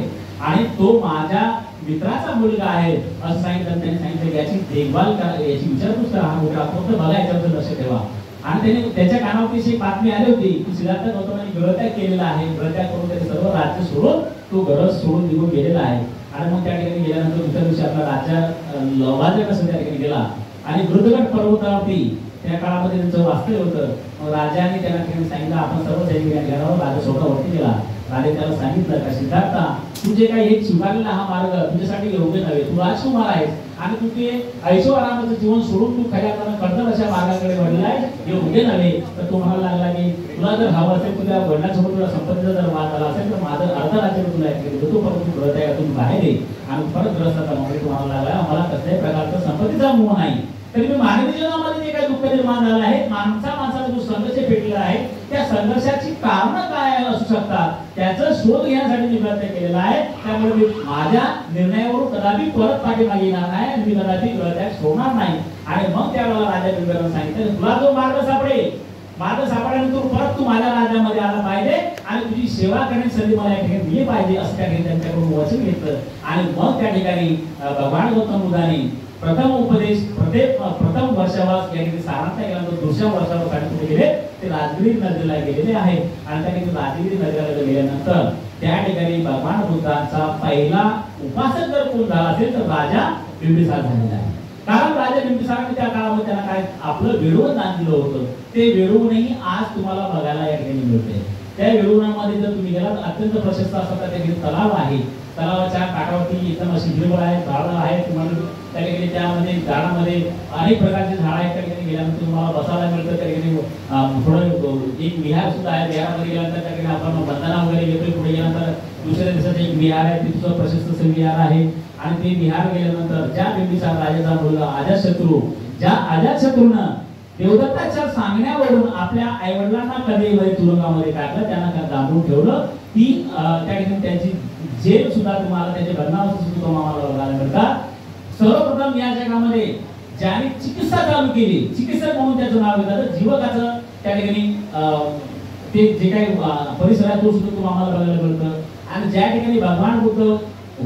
आणि तो माझ्या मित्राचा मुलगा आहे असं सांगितलं. त्यांनी सांगितलं याची देखभाल करा, याची विचारपूस करा, हा मुलगा फक्त बघा याच्याबद्दल लक्ष ठेवा. आणि त्याने त्याच्या कानावरती एक बातमी आली होती की सिद्धार्थ गौतमाने ग्रहत्याग केलेला आहे, ग्रहत्याग करून त्याने सर्व राज्य सोडून तो घर सोडून निघून गेलेला आहे. आणि मग त्या ठिकाणी गेल्यानंतर दुसऱ्या दिवशी आपला राजा लवाजा कसं त्या ठिकाणी गेला आणि वृद्धगड पर्वतावरती त्या काळामध्ये त्यांचं वास्तव्य होतं. राजाने त्यांना ठिकाणी सांगितलं आपण सर्व सैनिक या ठिकाणावर राजा स्वतःवरती गेला. राजा त्याला सांगितलं का सिद्धार्था तू जे काही एक स्वीकारलेला हा मार्ग तुझ्यासाठी योग्य नव्हे, तू राजकुमार आहेस आणि तू ते ऐशो आरामाचं जीवन सोडून तू खऱ्या अर्थानं कर्तव्य अशा मार्गाकडे वळला आहे योग्य नव्हे. तर तो म्हणायला लागला की तुला जर हवं असेल तुझ्या वडिलांसोबत तुला संपत्तीचा जर वाद आला असेल तर माझं अर्ध राज्य तुला ऐकलं तो परत तू ग्रहत्यागातून बाहेर ये आणि परत ग्रस्ताचा मग तुम्हाला लागला मला कसल्याही प्रकारचा संपत्तीचा मोह नाही. तरी मी मानवी जीवनामध्ये जे काही दुःख निर्माण झालं आहे, माणसाला जो संघर्ष पेटलेला आहे त्या संघर्षाची कारणं काय असू शकतात त्याचा शोध घेण्यासाठी मी प्रयत्न केलेला आहे. त्यामुळे मी माझ्या निर्णयावरून कदापि परत पाठीमागे येणार नाही आणि मी कदापि ग्रहत्याग सोडणार नाही. आणि मग त्यावेळेला राजा बिंबिसाराने सांगितलं तुला जो मार्ग सापडेल परत तू माझ्या राज्यामध्ये आला पाहिजे आणि तुझी सेवा करण्याची संधी मला या ठिकाणी दिली पाहिजे असं त्या ठिकाणी त्यांच्याकडून वचन घेतलं. आणि मग त्या ठिकाणी भगवान गौतम बुद्धांनी प्रथम उपदेश प्रथम वर्षावास या ठिकाणी सारनाथला गेल्यानंतर दुसऱ्या वर्षावास कुठे गेले ते राजगिरी नगरीला गेलेले आहेत. आणि त्या ठिकाणी राजगिरी नगराला गेल्यानंतर त्या ठिकाणी भगवान बुद्धांचा पहिला उपासक जर कोण झाला असेल तर राजा बिंबिसार झालेला आहे. कारण राजा बिंबिसाराने त्या काळामध्ये त्यांना काय आपलं वेळून दान दिलं होतं, ते वेळूनही आज तुम्हाला बघायला या ठिकाणी मिळते. त्या वेळूणामध्ये जर तुम्ही गेलात अत्यंत प्रशस्त असा त्या ठिकाणी तलाव आहे, तलावाच्या काठावरती एकदम अशी हिरवळ आहे, झाडं आहेत, तुम्हाला त्या ठिकाणी त्यामध्ये झाडामध्ये अनेक प्रकारचे झाड आहेत. त्या ठिकाणी गेल्यानंतर तुम्हाला बसायला मिळतं. त्या ठिकाणी थोडं एक विहार सुद्धा आहे, विहारामध्ये गेल्यानंतर त्या ठिकाणी आपण बंधना वगैरे घेतोय. पुढे गेल्यानंतर दुसऱ्या दिवसाचं एक विहार आहे, तिथं प्रशस्त असं विहार आहे. आणि ते विहार गेल्यानंतर ज्या बिंबिसार राजाचा मुलगा अजातशत्रू, ज्या अजातशत्रूनं देवदत्ताच्या सांगण्यावरून आपल्या आईवडिलांना कधी तुरुंगामध्ये टाकलं, त्यांना दाबून ठेवलं, ती त्या ठिकाणी त्यांची जेल सुद्धा तुम्हाला त्याचे भग्नावस्था सुद्धा तुम्हाला बघायला मिळतात. सर्वप्रथम या जगामध्ये ज्याने चिकित्सा चालू केली, चिकित्सक म्हणून त्याचं नाव घेतलं, जीवकाचं त्या ठिकाणी ते जे काही परिसर आहे तो सुद्धा तुम्हाला बघायला मिळतं. आणि ज्या ठिकाणी भगवान बुद्ध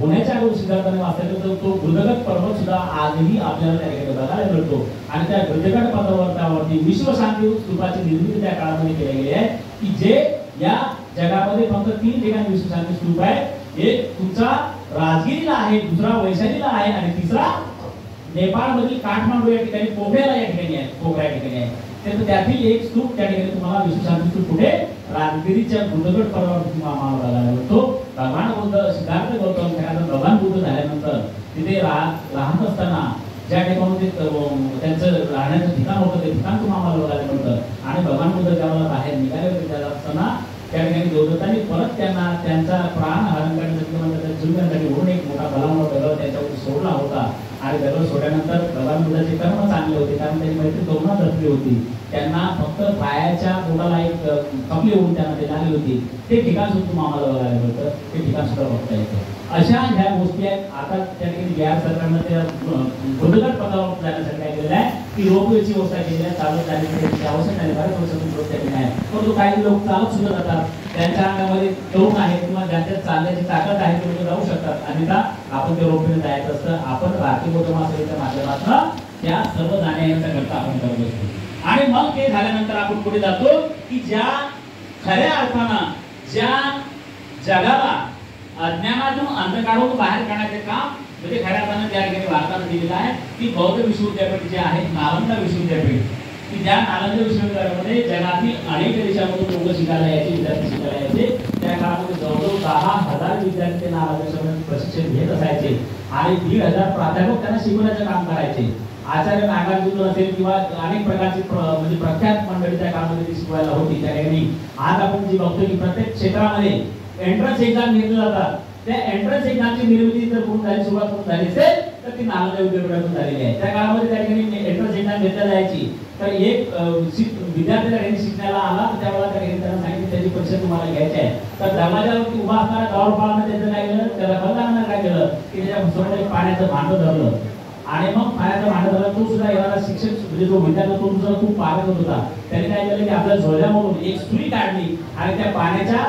होण्याच्या अगोदर सिद्धार्थाने वाचलेला तो वृद्धगड पर्वत सुद्धा आजही आपल्याला त्या ठिकाणी बघायला मिळतो. आणि त्या वृद्धगड पर्वतावरती विश्वशांती स्तूपाची निर्मिती त्या काळामध्ये केली गेली आहे की जे या जगामध्ये फक्त 3 ठिकाणी विश्वशांती स्तूप आहे. एक तुमचा राजगिरीला आहे, दुसरा वैशालीला आहे आणि तिसरा नेपाळमधील काठमांडू या ठिकाणी पोखऱ्याला या ठिकाणी आहे, पोखरा या ठिकाणी आहे. त्यातील एक स्तूप त्या ठिकाणी तुम्हाला विश्वशांती स्तूप कुठे राजगिरीच्या वृद्धगड पर्वतावर तुम्हाला बघायला मिळतो. भगवान बुद्ध सिद्धार्थ गौतम भगवान बुद्ध झाल्यानंतर तिथे राहत असताना ज्या ठिकाणी त्यांचं राहण्याचं ठिकाण होतं ते ठिकाण तुम्हाला बघायला मिळतं. आणि भगवान बुद्ध ज्यावेळेला बाहेर निघाले होते त्याला असताना त्या ठिकाणी देवदत्तांनी परत त्यांना त्यांचा प्राण हरण करण्यासाठी किंवा त्याच्या जीवनासाठी म्हणून एक मोठा बलावून दगड त्याच्यावर सोडला होता. आणि दगड सोडल्यानंतर भगवान बुद्धाचे कर्म चांगले होते कारण त्यांनी मैत्री दोघांना धरली होती. त्यांना फक्त पायाच्या बोटाला एक कपली होऊन त्यांना ते लागली होती. ते ठिकाण सुद्धा तुम्हाला बघायला मिळतं, ते ठिकाण सुद्धा बघता येतं. अशा ह्या गोष्टी आहेत. आता त्या ठिकाणी बिहार सरकारनं त्या वृद्धगड पदावर जाण्यासाठी काय केलेलं आहे की रोपवेची व्यवस्था केली आहे, चालत जाण्याची आवश्यक नाही, बऱ्याच वर्षातून रोप त्या ठिकाणी आहे. परंतु काही लोक चालत सुद्धा जातात, त्यांच्या अंगामध्ये तरुण आहे किंवा ज्यांच्या चालण्याची ताकद आहे ते लोक जाऊ शकतात. अन्यथा आपण ते रोपवेने जायचं असतं. आपण भारतीय बौद्ध महासभेच्या माध्यमातून त्या सर्व जाण्या-येण्याचा करता आपण करत असतो. आणि मग ते झाल्यानंतर आपण पुढे जातो की ज्या खऱ्या अर्थानं ज्या जगाला अज्ञानातून अंधकारातून बाहेर काढण्याचे काम म्हणजे खऱ्या अर्थानं त्या ठिकाणी भारतानं दिलेलं आहे ती बौद्ध विश्वविद्यापीठ जे आहे, नालंदा विश्वविद्यापीठ, की ज्या नालंदा विश्वविद्यालयामध्ये जगातील अनेक देशामधून लोक शिकायला यायचे, विद्यार्थी शिकायला यायचे. त्या काळामध्ये जवळजवळ 10,000 विद्यार्थी नालंदा विश्वविद्यालयात प्रशिक्षण घेत असायचे आणि 1,500 प्राध्यापक त्यांना शिकवण्याचं काम करायचे. आचार्य नागार्जुन असेल किंवा अनेक प्रकारची म्हणजे प्रख्यात मंडळी त्या काळामध्ये ती शिकवायला होती. त्या ठिकाणी आज आपण जी बघतो की प्रत्येक क्षेत्रामध्ये एंट्रन्स एक्झाम घेतले जातात. त्या एंट्रन्स एक्झामची निर्मिती जर पूर्ण झाली, सुरुवात पूर्ण झाली असेल तर ती नालंदा विद्यापीठातून झालेली आहे. त्या काळामध्ये त्या ठिकाणी एंट्रन्स एक्झाम घेतल्या जायची. तर एक विद्यार्थी त्या ठिकाणी शिकण्याला आला तर त्यावेळेला त्या ठिकाणी त्यांना सांगितलं त्याची परीक्षा तुम्हाला घ्यायची आहे. तर दरवाजावरती उभा असणाऱ्या गावपाळानं त्याचं काय केलं, त्याला बंधानं काय केलं की त्याच्या समोर पाण्याचं भांडं धरलं आणि मग पाण्याचं भांडं धरलं. तो सुद्धा येणारा शिक्षक म्हणजे जो विद्यार्थी तो सुद्धा खूप पागल होता. त्याने काय केलं की आपल्या झोळ्यामधून एक सुई काढली आणि त्या पाण्याच्या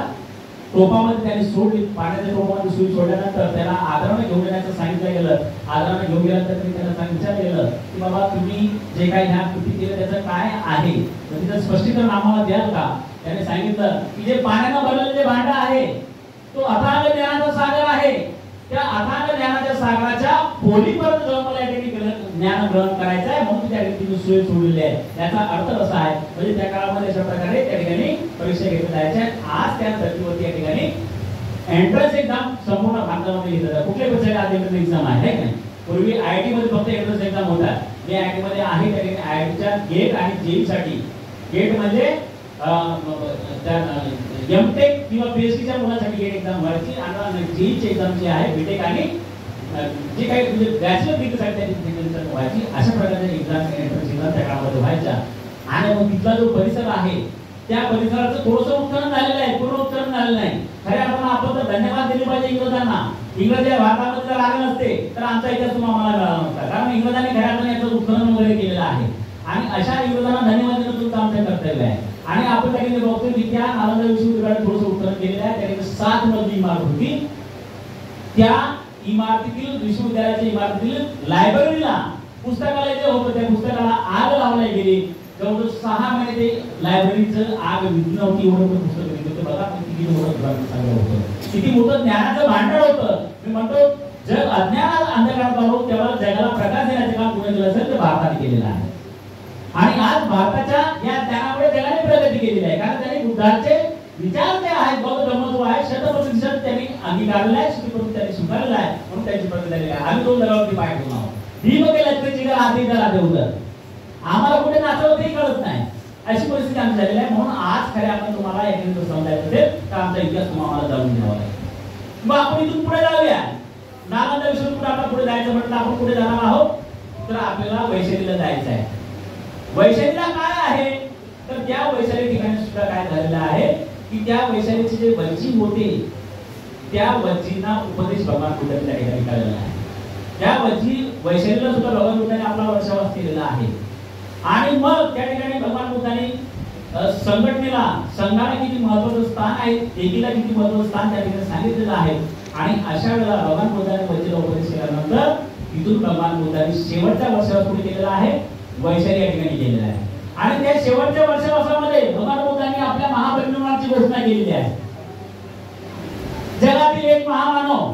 टोपामध्ये त्याने सोडली. पाण्याच्या टोपामध्ये सुई सोडल्यानंतर त्याला आदराने घेऊन येण्याचं सांगितलं गेलं. आदराने घेऊन गेल्यानंतर त्यांनी त्याला विचारलं गेलं की बाबा तुम्ही जे काही ह्या कृती केलं त्याचं काय आहे, त्याचं स्पष्टीकरण आम्हाला द्याल का. त्याने सांगितलं की जे पाण्यानं भरलेलं जे भांडं आहे तो अथांग ज्ञानाचा सागर आहे. त्या अथांग ज्ञानाच्या सागराच्या खोलीपर्यंत जाऊन मला या ठिकाणी ज्ञान ग्रहण करायचं आहे, म्हणून त्या ठिकाणी सोय सोडलेली आहे. याचा अर्थ असा आहे म्हणजे त्या काळामध्ये अशा प्रकारे त्या ठिकाणी परीक्षा घेतल्या जायच्या. आज त्या धर्तीवरती या ठिकाणी एंट्रन्स एक्झाम संपूर्ण भारतामध्ये घेतलं जातं. कुठल्या परीक्षेला आज एंट्रन्स एक्झाम आहे का नाही. पूर्वी IIT मध्ये फक्त एंट्रन्स एक्झाम होता. जे IIT मध्ये आहे त्या ठिकाणी IITच्या गेट आणि JEE साठी गेट म्हणजे एमटेक किंवा PhDच्या मुलांसाठी गेट एक्झाम व्हायची आणि JEE एक्झाम जी आहे बीटेक आणि जे काही म्हणजे बॅचलर डिग्रीसाठी त्याची व्हायची. अशा प्रकारच्या एक्झाम एंट्रन्स एक्झाम त्या काळामध्ये व्हायच्या. आणि मग तिथला जो परिसर आहे त्या परिसराचं थोडंसं उत्खनन झालेलं आहे, पूर्ण उत्खनन झालेलं नाही. खऱ्या अर्थानं आपण तर धन्यवाद दिले पाहिजे इंग्रजांना. इंग्रज या भारतामध्ये जर आले नसते तर आमचा इतिहास तुम्हाला मिळाला नसता, कारण इंग्रजांनी खऱ्या अर्थानं याचं उत्खनन वगैरे केलेलं आहे आणि अशा इंग्रजांना धन्यवाद देणं तुमचं आमचं कर्तव्य आहे. आणि आपण त्या ठिकाणी बघतोय की त्या नालंदा विश्वविद्यालयात थोडंसं उत्खनन केलेलं आहे. त्या ठिकाणी 7 मजली इमारत होती. त्या इमारतीतील विश्वविद्यालयाच्या इमारतीतील लायब्ररीला पुस्तकालय जे होतं त्या पुस्तकाला आग लावली गेली. जवळजवळ 6 महिने ते लायब्ररीचं आग विझली नव्हती. एवढं पुस्तक होतं. बघा किती मोठं ग्रंथालय होतं, किती मोठं ज्ञानाचं भांडण होतं. मी म्हणतो जग अज्ञानात अंधकारात आलो तेव्हा जगाला प्रकाश देण्याचे काम कोणी केलं असेल तर भारताने केलेलं आहे. आणि आज भारताच्या या ज्ञानामुळे जगाने प्रगती केलेली आहे, कारण त्यांनी बुद्धाचे विचार जे आहेत, बौद्ध धर्म जो आहे 100% त्यांनी अंगीकारलेला आहे, 100% त्यांनी स्वीकारलेला आहे, म्हणून त्यांची प्रगती झालेली आहे. आम्ही 2 दगडावरती पाय ठेवून आहोत. भीम केला त्याची का आधी जर आधी होतं आम्हाला कुठे नाचवलं तरी कळत नाही, अशी परिस्थिती आमची झालेली आहे. म्हणून आज खरे आपण तुम्हाला एक समजायचं असेल तर आमचा इतिहास तुम्हाला जाणून घ्यावा लागेल. मग आपण इथून पुढे जाऊया. नालंदा विश्वविद्यालयात आपण पुढे जायचं म्हटलं आपण पुढे जाणार आहोत तर आपल्याला वैशालीला जायचं आहे. वैशालीला काय आहे तर त्या वैशाली ठिकाणी सुद्धा काय झालेलं आहे की त्या वैशालीचे जे वंशी होते त्या वंशींना उपदेश भगवान बुद्धांनी त्या ठिकाणी केलेला आहे. त्या वैशालीला सुद्धा भगवान बुद्धांनी आपला वर्षावास केलेला आहे. आणि मग त्या ठिकाणी भगवान बुद्धांनी संघटनेला संघाला किती महत्त्वाचं स्थान आहे, एकीला किती महत्त्वाचं स्थान त्या ठिकाणी सांगितलेलं आहे. आणि अशा वेळेला भगवान बुद्धांनी वंशीला उपदेश केल्यानंतर तिथून भगवान बुद्धांनी शेवटच्या वर्षावास कुठे केलेला आहे, वैशाली या ठिकाणी केलेला आहे. आणि त्या शेवटच्या वर्षावासामध्ये भगवान बुद्धांनी आपल्या महापरिनिर्वाणाची घोषणा केलेली आहे. जगातील एक महामानव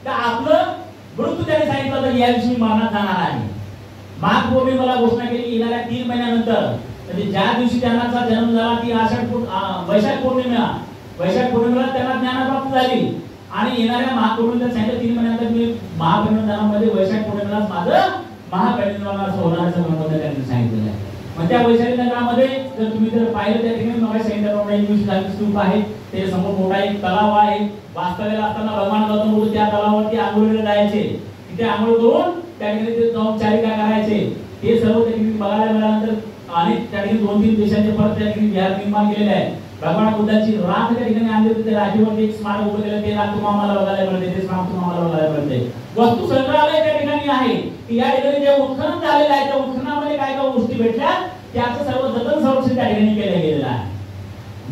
तर आपलं मृत्यू त्याने सांगितलं होतं या दिवशी मरणात जाणार आहे. माघ पौर्णिमेला घोषणा केली येणाऱ्या 3 महिन्यानंतर, म्हणजे ज्या दिवशी त्यांचा जन्म झाला ती वैशाख पौर्णिमेला त्यांना ज्ञानप्राप्त झाली. आणि येणाऱ्या महापौर्णिमेला सांगितलं 3 महिन्यानंतर मी महापरिनिर्वाणामध्ये वैशाख पौर्णिमेला माझं महापरिनिर्वाण होण्याचं म्हणून त्यांनी सांगितलेलं आहे. मग त्या वैशाली नगरामध्ये जर तुम्ही जर पाहिलं त्या ठिकाणी मग सेंटर स्तूप आहे, त्याच्या समोर मोठा एक तलाव आहे. वास्तव्याला असताना भगवान गौतम बुद्ध त्या तलावावरती आंघोळीला जायचे. तिथे आंघोळ करून त्या ठिकाणी ते जाऊन चारिका करायचे. ते सर्व त्या ठिकाणी बघायला मिळाल्यानंतर अनेक त्या ठिकाणी 2-3 देशांचे परत त्या ठिकाणी विहार निर्माण केलेले आहे. भगवान बुद्धांची राख त्या ठिकाणी आणली होती. त्या राखीवरती एक स्मारक उभं केलं, ते राख तुम्हाला बघायला मिळते, ते स्मारक तुम्हाला बघायला मिळते. वस्तू संग्रहालय त्या ठिकाणी आहे. की या ठिकाणी जे उत्खनन झालेलं आहे त्या उत्खननामध्ये काय काय गोष्टी भेटल्या त्याचं सर्व जतन संरक्षण त्या ठिकाणी केलं गेलेलं आहे.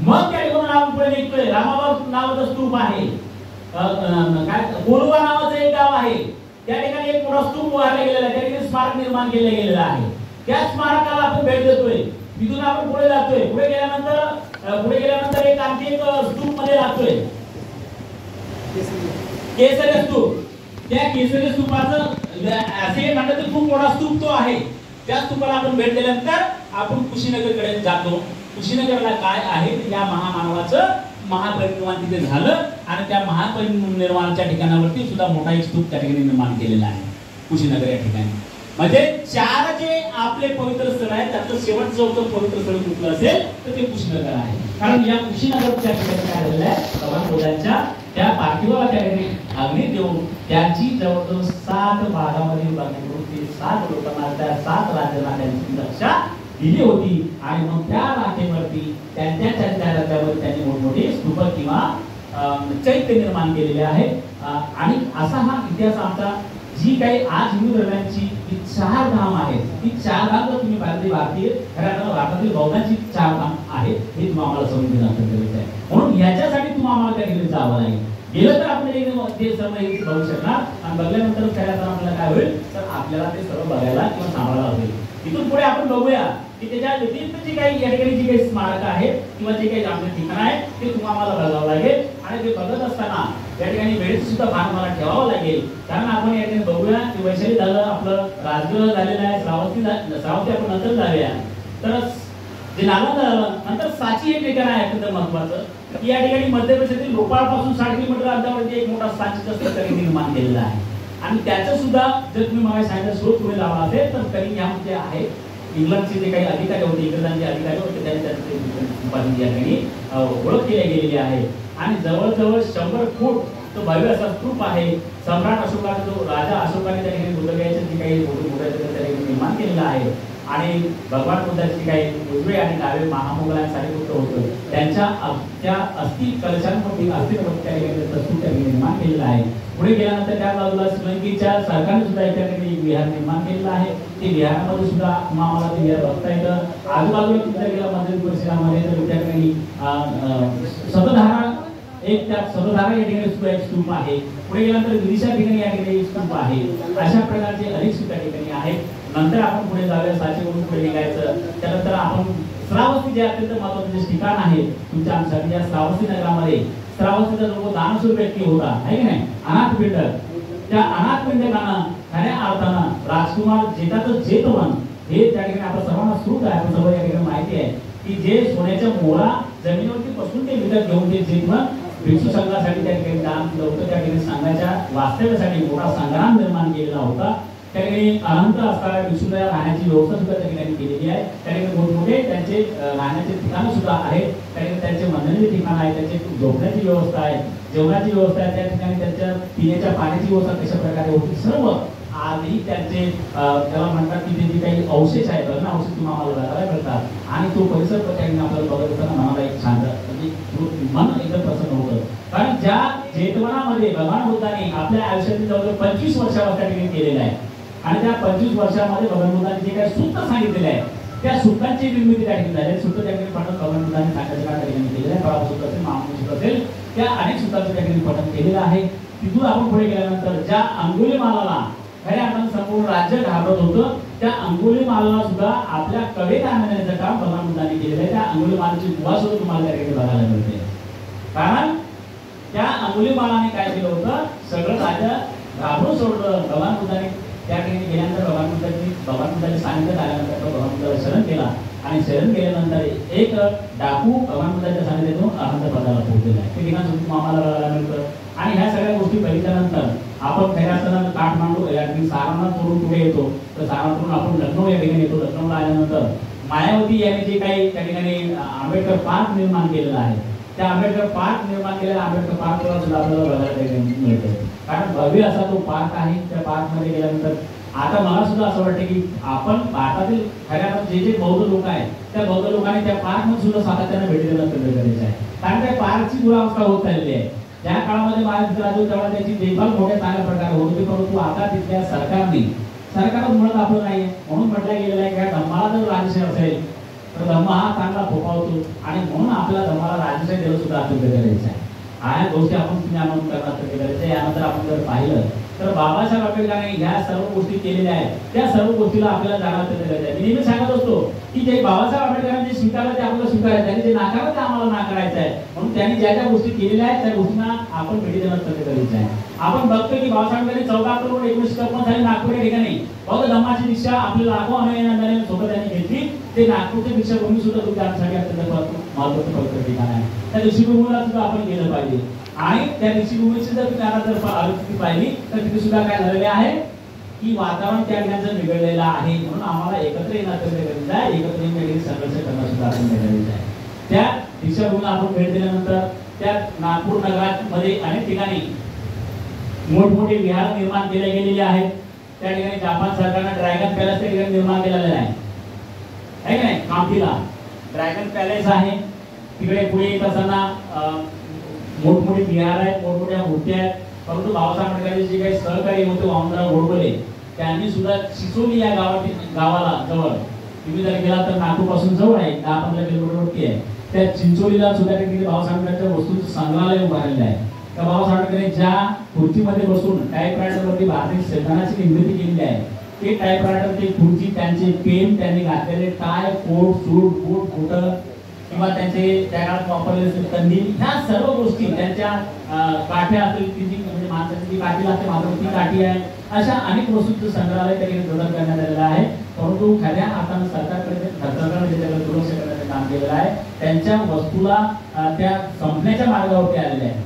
मग त्या ठिकाणी आपण पुढे निघतोय. रामाबाग नावाचं स्तूप आहे, काय कोलवा नावाचं एक गाव आहे, त्या ठिकाणी एक मोठा स्तूप उभारला गेलेला आहे, त्या ठिकाणी स्मारक निर्माण केलं गेलेलं आहे. त्या स्मारकाला आपण भेट देतोय. तिथून आपण पुढे जातोय. पुढे गेल्यानंतर एक आणखी एक स्तूप मध्ये जातोय, केसरी स्तूप. त्या केसरी स्तूपाचं असे म्हणतात खूप मोठा स्तूप तो आहे. त्या स्तूपाला आपण भेट दिल्यानंतर आपण कुशीनगरकडे जातो. कुशीनगरला काय आहे, या महामानवाचं महापरिनिर्वाण तिथे झालं आणि त्या महापरिनिर्वाणाच्या ठिकाणावरती सुद्धा मोठा एक स्तूप त्या ठिकाणी निर्माण केलेला आहे कुशीनगर या ठिकाणी. म्हणजे चार जे आपले पवित्र स्थळ आहेत त्यातलं शेवटचं जो पवित्र स्थळ कुठलं असेल तर ते कुशीनगर आहे. कारण या कुशीनगरच्या ठिकाणी काय झालेलं आहे, भगवान बुद्धांच्या त्या पार्थिवाला त्या ठिकाणी अग्नी देऊन त्यांची जवळजवळ 7 भागामध्ये विभागणी करून ते 7 लोकांना त्या 7 राज्यांना त्यांची रक्षा दिली होती. आणि मग त्या राखेवरती त्यांच्या राज्यामध्ये त्यांनी मोठमोठे स्तूप किंवा चैत्य निर्माण केलेले आहे. आणि असा हा इतिहास आमचा जी काही आज हिंदू धर्माची जी 4 धाम आहेत, ती 4 धाम जर तुम्ही भारतीय भारतातील बौद्धांची 4 धाम आहे हे तुम्हाला आम्हाला समजून घेणं अत्यंत गरजेचं आहे. म्हणून याच्यासाठी तुम्हाला आम्हाला त्या ठिकाणी जावं लागेल. गेलं तर आपण ते सर्व बघू शकणार आणि बघल्यानंतर खऱ्या आपल्याला काय होईल तर आपल्याला ते सर्व बघायला किंवा सांभाळायला होईल. इथून पुढे आपण बघूया की त्याच्या व्यतिरिक्त जी काही या ठिकाणी जी काही स्मारक आहेत किंवा जे काही आमचे ठिकाण आहे ते तुम्हाला बघावं लागेल. आणि ते बघत असताना या ठिकाणी वेळेचं सुद्धा भान मला ठेवावं लागेल. कारण आपण या ठिकाणी बघूया की वैशाली झालं, आपलं राजगृह झालेलं आहे, श्रावस्ती आपण नंतर जाऊया. तर जे नालंदा झालं नंतर साची हे ठिकाण आहे अत्यंत महत्वाचं. या ठिकाणी मध्य प्रदेशातील भोपाळपासून 60 किलोमीटर अंतरावरती एक मोठा सांचीचा स्थळ निर्माण केलेला आहे. आणि त्याचं सुद्धा जर तुम्ही मला सांगितलं शोध पुढे लावला असेल तर कधी ह्यामध्ये आहे इंग्लंडचे जे काही अधिकारी होते, इंग्रजांचे अधिकारी होते त्यांनी त्याची या ठिकाणी ओळख केली गेलेली आहे. आणि जवळजवळ 100 फूट तो भव्य असा स्तूप आहे. सम्राट अशोकाचा जो राजा अशोकाने त्या ठिकाणी बुद्धगयाचे जे काही मोठे त्या ठिकाणी निर्माण केलेलं आहे. आणि भगवान बुद्धाची काही उजवे आणि डावे महामोगलांसाठी पुत्र होतं त्यांच्या त्या अस्थि कलशांवरती अस्थिवरती त्या ठिकाणी स्तूप त्या ठिकाणी निर्माण केलेलं आहे. पुढे गेल्यानंतर त्या बाजूला श्रीलंकेच्या सरकारने सुद्धा त्या ठिकाणी विहार निर्माण केलेलं आहे. ते विहारामध्ये सुद्धा आम्हाला ते विहार बघता येतं. आजूबाजूला तिथल्या गेल्या मंदिर परिसरामध्ये तर त्या ठिकाणी सतधारा या ठिकाणी सुद्धा एक स्तूप आहे. पुढे गेल्यानंतर विदिशा ठिकाणी या ठिकाणी स्तूप आहे. अशा प्रकारचे अनेक स्तूप त्या ठिकाणी आहेत. नंतर आपण पुढे जाऊया, साचेवरून पुढे निघायचं. त्यानंतर आपण श्रावस्ती जे अत्यंत महत्त्वाचे ठिकाण आहे तुमच्या आमच्यासाठी या श्रावस्ती नगरामध्ये श्रावस्तीचा जो दानशूर व्यक्ती होता आहे की नाही, अनाथपिंड, त्या अनाथपिंडकांना खऱ्या अर्थानं राजकुमार जेठाचं जेतवन हे त्या ठिकाणी आपल्या सर्वांना श्रुत आहे, आपण सर्व या ठिकाणी माहिती आहे की जे सोन्याच्या मोहरा जमिनीवरती बसून ते विकत घेऊन ते जेतवन भिक्षू संघासाठी त्या ठिकाणी दान केलं होतं. त्या ठिकाणी संघाच्या वास्तव्यासाठी मोठा संग्राम निर्माण केलेला होता. त्या ठिकाणी अनंत असणाऱ्या भिक्षूला राहण्याची व्यवस्था सुद्धा त्या ठिकाणी केलेली आहे. त्या ठिकाणी मोठमोठे त्यांचे राहण्याचे ठिकाणं सुद्धा आहेत. त्या ठिकाणी त्यांचे मंदिराचे ठिकाण आहे, त्यांची झोपण्याची व्यवस्था आहे, जेवणाची व्यवस्था आहे, त्या ठिकाणी त्यांच्या पिण्याच्या पाण्याची व्यवस्था कशा प्रकारे होती सर्व आधी त्यांचे त्याला म्हणतात की ते जे काही अवशेष आहेत ना अवशेष तुम्हाला बघायला मिळतात. आणि तो परिसर त्यांनी आपल्याला बघत असताना मनाला एक शांत म्हणजे मन एकदम प्रसन्न होतं. कारण ज्या जेतवनामध्ये भगवान बुद्धांनी आपल्या आयुष्यातील जवळजवळ 25 वर्षावर त्या ठिकाणी केलेलं आहे. आणि त्या 25 वर्षामध्ये भगवान बुद्धांनी जे काही सूत्र सांगितलेले आहे त्या सूत्रांची निर्मिती त्या ठिकाणी झाली. सूत्र त्या ठिकाणी पठण भगवान बुद्धांनी सांगायचं त्या ठिकाणी केलेलं आहे. परासूत्र असेल, महामूत्र असेल, त्या अनेक सूत्रांचं त्या ठिकाणी पठण केलेलं आहे. तिथून आपण पुढे गेल्यानंतर ज्या अंगुलीमालाला खऱ्या अर्थानं संपूर्ण राज्य घाबरत होतं त्या अंगुलीमालाला सुद्धा आपल्या कवेत आणण्याचं काम भगवान बुद्धांनी केलेलं आहे. त्या अंगुलीमालाची गुहा सुद्धा तुम्हाला त्या ठिकाणी बघायला मिळते. कारण त्या अंगुलीमालाने काय केलं होतं, सगळं राज्य घाबरून सोडलं. भगवान बुद्धांनी त्या ठिकाणी गेल्यानंतर भगवान बुद्धांनी सांगितलं आल्यानंतर तो भगवान बुद्धाला शरण केला. आणि शरण केल्यानंतर एक डाकू भगवान बुद्धाच्या सानिध्यातून आनंद पदाला पोहोचलेला आहे. ते ठिकाण आम्हाला बघायला मिळतं. आणि ह्या सगळ्या गोष्टी बघितल्यानंतर आपण खऱ्या अर्थानं काठमांडू या ठिकाणी सारनाथ सोडून पुढे येतो. तर सारनाथवरून आपण लखनौ या ठिकाणी येतो. लखनौला आल्यानंतर मायावती यांनी जे काही त्या ठिकाणी आंबेडकर पार्क निर्माण केलेला आहे त्या आंबेडकर पार्क निर्माण केलेला आंबेडकर पार्कला सुद्धा आपल्याला बघायला मिळतं. कारण भव्य असा तो पार्क आहे. त्या पार्कमध्ये गेल्यानंतर आता मला सुद्धा असं वाटतं की आपण भारतातील खऱ्या जे जे बौद्ध लोक आहेत त्या बौद्ध लोकांनी त्या पार्कमध्ये सुद्धा सातत्यानं भेटी देणं गरजेचं आहे. कारण त्या पार्कची दुरावस्था होत चालली आहे. ज्या काळामध्ये महाराज राजू तेव्हा त्याची देखभाल मोठ्या चांगल्या प्रकारे होत होती, परंतु आता तिथल्या सरकारने सरकारच म्हणत आपलं नाही म्हणून म्हटलं गेलेलं आहे की धम्माला जर राजशाही असेल तर धम्मा हा चांगला फोपावतो आणि म्हणून आपल्याला धम्माला राजशाही देणं सुद्धा अत्यंत गरजेचं आहे. ह्या गोष्टी आपण तुम्ही अनुभव करणार गरजेचं आहे. यानंतर आपण जर पाहिलं तर बाबासाहेब आंबेडकरांनी ह्या सर्व गोष्टी केलेल्या आहेत त्या सर्व गोष्टीला आपल्याला जाणवं गरजेचं आहे. मी नेहमी सांगत असतो की जे बाबासाहेब आंबेडकरांनी जे स्वीकारलं ते आपल्याला स्वीकारायचं, त्यांनी जे नाकारलं ते आम्हाला नाकारायचं आहे. म्हणून त्यांनी ज्या ज्या गोष्टी केलेल्या आहेत त्या गोष्टींना आपण भेटी देणं गरजेचं आहे. आपण बघतो की बाबासाहेब आंबेडकरांनी 14 ऑक्टोबर 1953 साली नागपूर या ठिकाणी बौद्ध धम्माची दीक्षा आपल्या लाखो अनुयायांनी सोबत त्यांनी घेतली. ते नागपूरच्या दीक्षाभूमी सुद्धा तुमच्या आमच्यासाठी अत्यंत महत्त्वाचं पवित्र ठिकाण आहे. त्या दीक्षाभूमीला सुद्धा आपण गेलं पाहिजे आणि त्या दीक्षाभूमीची जर तुम्ही पाहिली तर तिथे सुद्धा काय झालेले आहे की वातावरण त्या ठिकाणचं बिघडलेलं आहे. म्हणून आम्हाला एकत्र येणं गरजेचं आहे. एकत्र येऊन संघर्ष करणं सुद्धा आपण गरजेचं आहे. त्या दीक्षाभूमीला आपण भेट दिल्यानंतर त्या नागपूर नगरामध्ये अनेक ठिकाणी मोठमोठे विहार निर्माण केले गेलेले आहेत. त्या ठिकाणी जापान सरकारने ड्रॅगन पॅलेस त्या ठिकाणी निर्माण केलेला आहे की नाही. कामठीला ड्रॅगन पॅलेस आहे. तिकडे पुढे येत असताना मोठमोठे विहार आहेत, मोठमोठ्या मूर्ती आहेत. परंतु बाबासाहेब आंबेडकरांचे जे काही सहकारी होते वामनराव घोडबले त्यांनी सुद्धा चिचोली या गावाला जवळ तुम्ही जर गेला तर नागपूर पासून जवळ आहे 10-15 किलोमीटरवरती आहे. त्या चिंचोलीला सुद्धा तिथे बाबासाहेब आंबेडकरांच्या वस्तूंचं संग्रहालय उभारलेलं आहे. त्या बाबासाहेब आंबेडकरांनी ज्या खुर्चीमध्ये बसून टाईपरायटरवरती भारतीय संविधानाची निर्मिती केलेली आहे ते टाईपरायटर, ते खुर्ची, त्यांचे पेन, त्यांनी घातलेले टाय, कोट, सूट, बूट, बुटं किंवा त्यांचे त्या काळात वापरलेले कंदील, ह्या सर्व गोष्टी त्यांच्या काठ्या असतील ती जी म्हणजे माणसाची जी काठी लागते मात्र ती काठी आहे. अशा अनेक वस्तूंचं संग्रहालय त्याकडे जोडण करण्यात आलेलं आहे. परंतु खऱ्या अर्थानं सरकारने त्याच्याकडे दुर्लक्ष करण्याचं काम केलेलं आहे. त्यांच्या वस्तूला त्या संपण्याच्या मार्गावरती आलेल्या आहेत.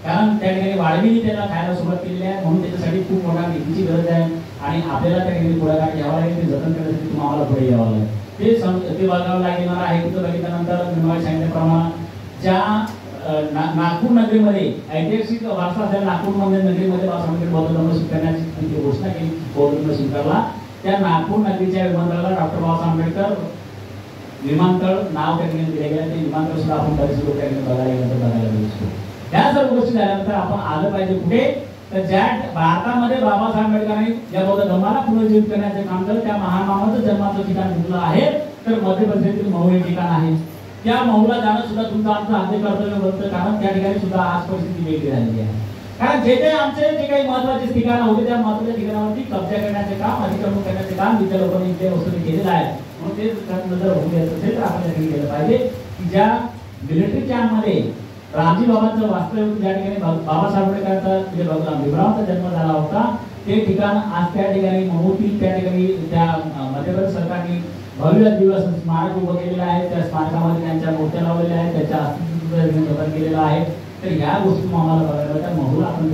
कारण त्या ठिकाणी वाळवीने त्याला खायला सुरुवात केलेली आहे. म्हणून त्याच्यासाठी खूप मोठा निधीची गरज आहे आणि आपल्याला त्या ठिकाणी पुढाकार घ्यावा लागेल. ते जतन करण्यासाठी तुम्हाला पुढे यावं लागेल. ते बघावं लागणार आहे. तिथं बघितल्यानंतर मी सांगितल्याप्रमाणे ज्या नागपूर नगरीमध्ये ऐतिहासिक वारसा असलेल्या नागपूर नगरीमध्ये बौद्ध धर्म स्वीकारण्याची घोषणा केली, बौद्ध धर्म स्वीकारला. त्या नागपूर नगरीच्या विमानतळाला डॉक्टर बाबासाहेब आंबेडकर विमानतळ नाव त्या ठिकाणी दिले गेले. ते विमानतळ सुद्धा आपण बरेच लोक त्या ठिकाणी बघायला मिळू शकतो. ह्या सर्व गोष्टी झाल्यानंतर आपण आलं पाहिजे कुठे तर ज्या भारतामध्ये बाबासाहेब आंबेडकरांनी ज्या बौद्ध धर्माला पुनर्जीवित करण्याचे काम केलं त्या महामानवाचं जन्माचं ठिकाण कुठलं आहे तर मध्य प्रदेशातील महू हे ठिकाण आहे. त्या महूला जाणं सुद्धा तुमचं आमचं आद्य कर्तव्य बनतं. कारण त्या ठिकाणी सुद्धा आज परिस्थिती वेगळी झालेली आहे. कारण जे आमचे जे काही महत्वाचे ठिकाणं होते त्या महत्वाच्या ठिकाणावरती कब्जा करण्याचे काम, अतिक्रमण करण्याचे काम इतर लोकांनी इथे वस्तूंनी केलेलं आहे. म्हणून ते नंतर होऊन द्यायचं असेल तर आपण त्यासाठी केलं पाहिजे की ज्या मिलिटरी कॅम्पमध्ये रामजी बाबांचं वास्तव्य ज्या ठिकाणी बाबासाहेब आंबेडकरांचा भीमरावांचा जन्म झाला होता ते ठिकाण आज त्या ठिकाणी महूतील त्या ठिकाणी त्या मध्य प्रदेश सरकारने भव्य दिवस स्मारक उभं केलेलं आहे. त्या स्मारकामध्ये त्यांच्या मूर्त्या लावलेल्या आहेत, त्याच्या अस्तित्वाचं जतन केलेलं आहे. तर ह्या गोष्टी आम्हाला बघायला त्या महूला आपण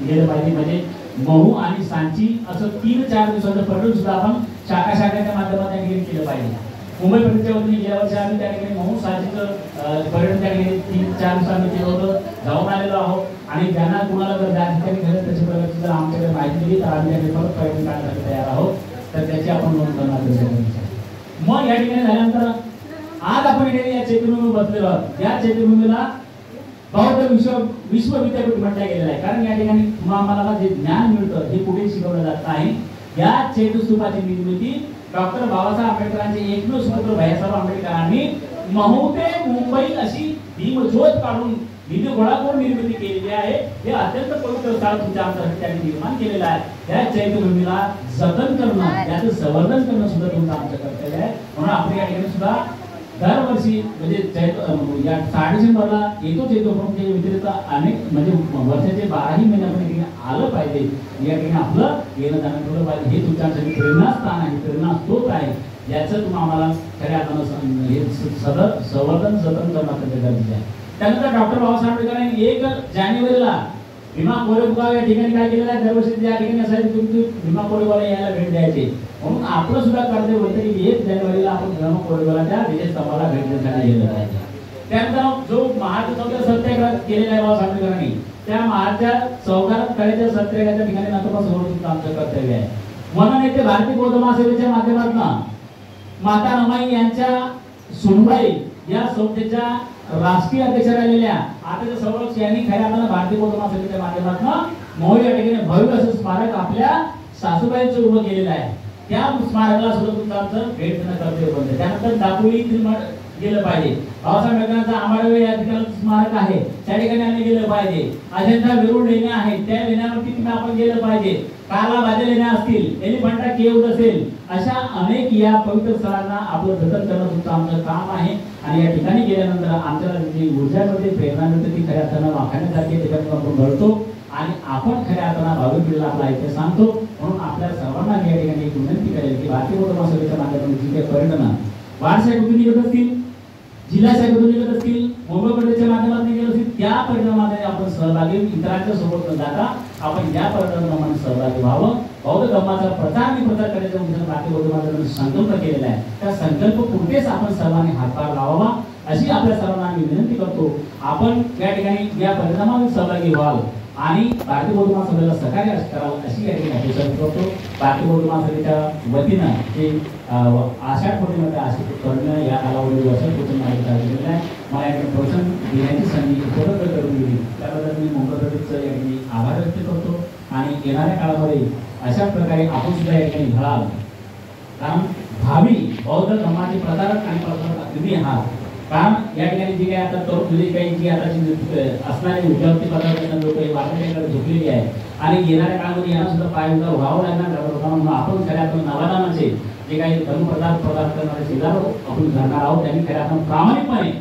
गेलं पाहिजे. म्हणजे महू आणि सांची असं 3-4 दिवसाचं पर्यटन सुद्धा आपण शाखाच्या माध्यमातून केलं पाहिजे. मुंबई पर्यटनच्या वतीने गेल्या वर्षी आम्ही त्या ठिकाणी महू सांचीचं पर्यटन त्या ठिकाणी 3-4 दिवसांनी केलं होतं, जाऊन आलेलो आहोत. आणि ज्यांना कुणाला जर त्या ठिकाणी खरंच त्याची प्रगती जर आमच्याकडे माहिती दिली तर आम्ही त्याकडे परत पर्यटन काढण्यासाठी तयार आहोत. तर त्याची आपण नोंद करणार गरजेचं. मग या ठिकाणी झाल्यानंतर आज आपण या चैत्यभूमीवर बसलेलो आहोत. या चैत्यभूमीला बौद्ध विश्व विद्यापीठ म्हटलं गेलेलं आहे. कारण या ठिकाणी तुम्हाला जे ज्ञान मिळतं हे कुठेही शिकवलं जात नाही. या चैत्यस्तूपाची निर्मिती डॉक्टर बाबासाहेब आंबेडकरांचे एकमेव सुपुत्र भैयासाहेब आंबेडकरांनी महू ते मुंबई अशी भीमज्योत काढून निधी गोळा करून निर्मिती केलेली आहे. हे अत्यंत पवित्र स्थळ तुमच्या आमच्यासाठी त्यांनी निर्माण केलेलं आहे. या चैत्यभूमीला जतन करणं, त्याचं संवर्धन करणं सुद्धा तुमचं आमचं कर्तव्य आहे. म्हणून आपण या ठिकाणी सुद्धा दरवर्षी म्हणजे या 6 डिसेंबरला येतोच येतो, पण त्या व्यतिरिक्त अनेक म्हणजे वर्षाचे 12ही महिने आपण आलं पाहिजे. या ठिकाणी आपलं येणं जाणं ठेवलं पाहिजे. हे तुमच्यासाठी प्रेरणास्थान आहे, प्रेरणा स्त्रोत आहे. याचं तुम्ही आम्हाला खऱ्या अर्थानं हे संवर्धन जतन करणं गरजेचं आहे. त्यानंतर डॉक्टर बाबासाहेब आंबेडकरांनी 1 जानेवारीला भीमा कोरेगाव या ठिकाणी काय केलेलं आहे, दरवर्षी ज्या ठिकाणी असायचे तुम्ही भीमा कोरेगावला यायला भेट द्यायचे. म्हणून आपलं सुद्धा कर्तव्य होतं की 1 जानेवारीला आपण भीमा कोरेगावला त्या विजयस्तंभाला भेट देण्यासाठी गेलं पाहिजे. त्यानंतर जो महाराष्ट्र सत्याग्रह केलेला आहे बाबासाहेब आंबेडकरांनी त्या महाराष्ट्र तळ्याच्या सत्याग्रहाच्या ठिकाणी नतमस्तक आमचं कर्तव्य आहे. म्हणून येथे भारतीय बौद्ध महासभेच्या माध्यमातून माता रमाई यांच्या सुनबाई या संस्थेच्या राष्ट्रीय अध्यक्ष राहिलेल्या आताच्या सर्वच यांनी खऱ्या अर्थानं भारतीय बौद्ध महासभेच्या माध्यमातून महू या ठिकाणी भव्य असं स्मारक आपल्या सासूबाईंचं उभं केलेलं आहे, त्या स्मारकाला सुद्धा तुमचं भेट देणं कर्तव्य बनतं. त्यानंतर दापोली गेलं पाहिजे. बाबासाहेब आंबेडकरांचा आंबाडवे या ठिकाणी स्मारक आहे, त्या ठिकाणी आम्ही गेलं पाहिजे. अजंठा वेरूळ लेण्या आहेत, त्या लेण्यांवरती तुम्ही आपण गेलं पाहिजे. काला बाजा लेण्या असतील, एलिफंटा केव्ह असेल, अशा अनेक या पवित्र स्थळांना आपलं जतन करणं सुद्धा आमचं काम आहे. आणि या ठिकाणी गेल्यानंतर आमच्याला जी ऊर्जा मिळते, प्रेरणा मिळते, ती खऱ्या अर्थानं वाखाण्यासारखी त्याच्यातून आपण घडतो आणि आपण खऱ्या अर्थानं भावी पिढीला आपला इतिहास सांगतो. म्हणून आपल्या सर्वांना या ठिकाणी एक विनंती करेल की भारतीय बौद्ध महासभेच्या माध्यमातून जी काही पर्यटन वारसाहेब निघत असतील, जिल्हा साहेब निघत असतील, मुंबई प्रदेशच्या माध्यमातून गेले असतील, त्या परिणामामध्ये आपण सहभागी, इतरांच्या सोबत न जाता आपण या परिणामामध्ये सहभागी व्हावं. बौद्ध धर्माचा प्रचार आणि प्रचार करण्याच्या उद्देशाने भारतीय बौद्ध महासभेने संकल्प केलेला आहे. त्या संकल्प पुरतेच आपण सर्वांनी हातभार लावावा अशी आपल्या सर्वांना मी विनंती करतो. आपण या ठिकाणी या परिणामामध्ये सहभागी व्हाल आणि भारतीय बौद्ध महासभेला सहकार्य करावं अशी या ठिकाणी अपेक्षा करतो. भारतीय बौद्ध महासभेच्या वतीनं जे आषाढ पौर्णिमेचा आशिष करणं या कालावधी वर्षापासून केलेलं आहे. मला या ठिकाणी प्रोत्साहन देण्याची संधी उपलब्ध करून दिली त्याबद्दल मी मुंबई प्रदेशचं या ठिकाणी आभार व्यक्त करतो. आणि येणाऱ्या काळामध्ये अशा प्रकारे आपण सुद्धा या ठिकाणी घडाल, कारण भावी बौद्ध धर्माचे प्रचारक आणि प्रसारक तुम्ही आहात. कारण या ठिकाणी जी काही आता तरुण पिढी काही जी आता असणारी विद्यार्थी पदार्थ लोक वारकऱ्यांकडे झोपलेली आहे आणि येणाऱ्या काळामध्ये यांना सुद्धा पायउतार व्हावं लागणार लोकांना. म्हणून आपण खऱ्या अर्थानं नवादानाचे जे काही धर्मप्रचार करणारे शेजारो आपण घडणार आहोत, त्यांनी खऱ्या अर्थानं प्रामाणिकपणे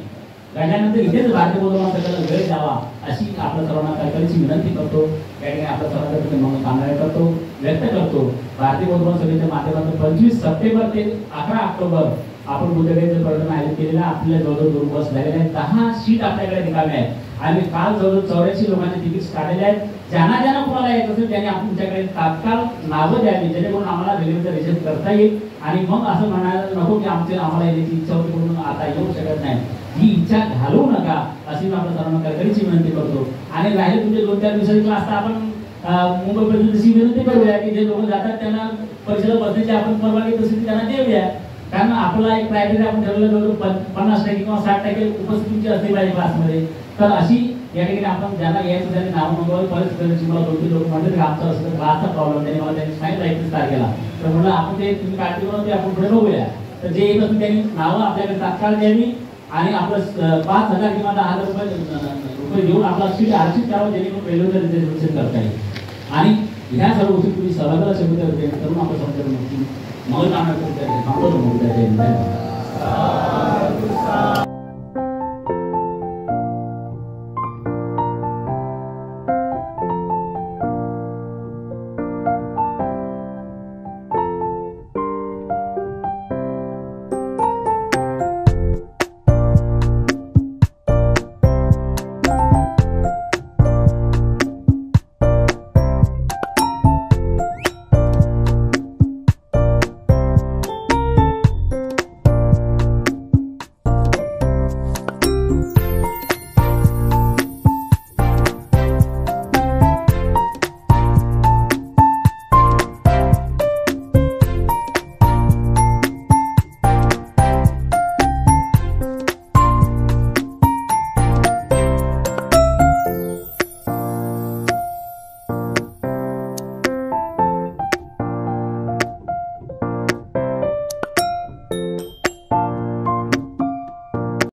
घडल्यानंतर इथेच भारतीय बौद्ध महासभेला वेळ द्यावा अशी आपल्या सर्वांना कळकळीची विनंती करतो. या ठिकाणी आपल्या सर्वांकडे मग कामना करतो, व्यक्त करतो. भारतीय बौद्ध महासभेच्या माध्यमातून 25 सप्टेंबर ते 11 ऑक्टोबर आपण बुद्धगयाचं पर्यटन आयोजित केलेलं आहे. आपल्या जवळजवळ 2 बस झालेल्या आहेत, 10 सीट आपल्याकडे रिकाम्या आहेत. आम्ही काल जवळजवळ 84 लोकांचे तिकीट्स काढलेले आहेत. ज्यांना कोणाला येत असेल त्यांनी तुमच्याकडे तात्काळ नावं द्यावी, जेणेकरून आम्हाला रेल्वेचं रिझर्व करता येईल. आणि मग असं म्हणायला नको की आम्हाला येण्याची इच्छा होती म्हणून आता येऊ शकत नाही. ही इच्छा घालवू नका अशी मी आपल्या सर्वांना कळकळीची विनंती करतो. आणि राहिले तुमचे 2-4 दिवसाची क्लास तर आपण मुंबई प्रदेशची विनंती करूया की जे लोक जातात त्यांना परीक्षेला बसण्याची आपण परवानगी तशी त्यांना देऊया. कारण आपला एक क्रायटेरिया आपण ठरवलं जवळ 50% किंवा 60% उपस्थितीची असली पाहिजे क्लासमध्ये. तर अशी या ठिकाणी आपण ज्यांना यायचं त्यांनी नाव नोंदवावी. परिस्थितीची मला 2-3 लोक म्हणले की आमचा असं क्लासचा प्रॉब्लेम त्यांनी मला त्यांनी सांगितलं 31 तारखेला. तर म्हणलं आपण ते तुम्ही काळजी करून ते आपण पुढे बघूया. तर जे येत असेल त्यांनी नावं आपल्याकडे तात्काळ द्यावी आणि आपलं 5,000 किंवा 10,000 रुपये देऊन आपला सीट आरक्षित करावं, जेणेकरून रेल्वेचं रिझर्वेशन करता येईल. आणि ह्या सर्व गोष्टी तुम्ही सहभागाला शक्यता करून आपलं समजा मग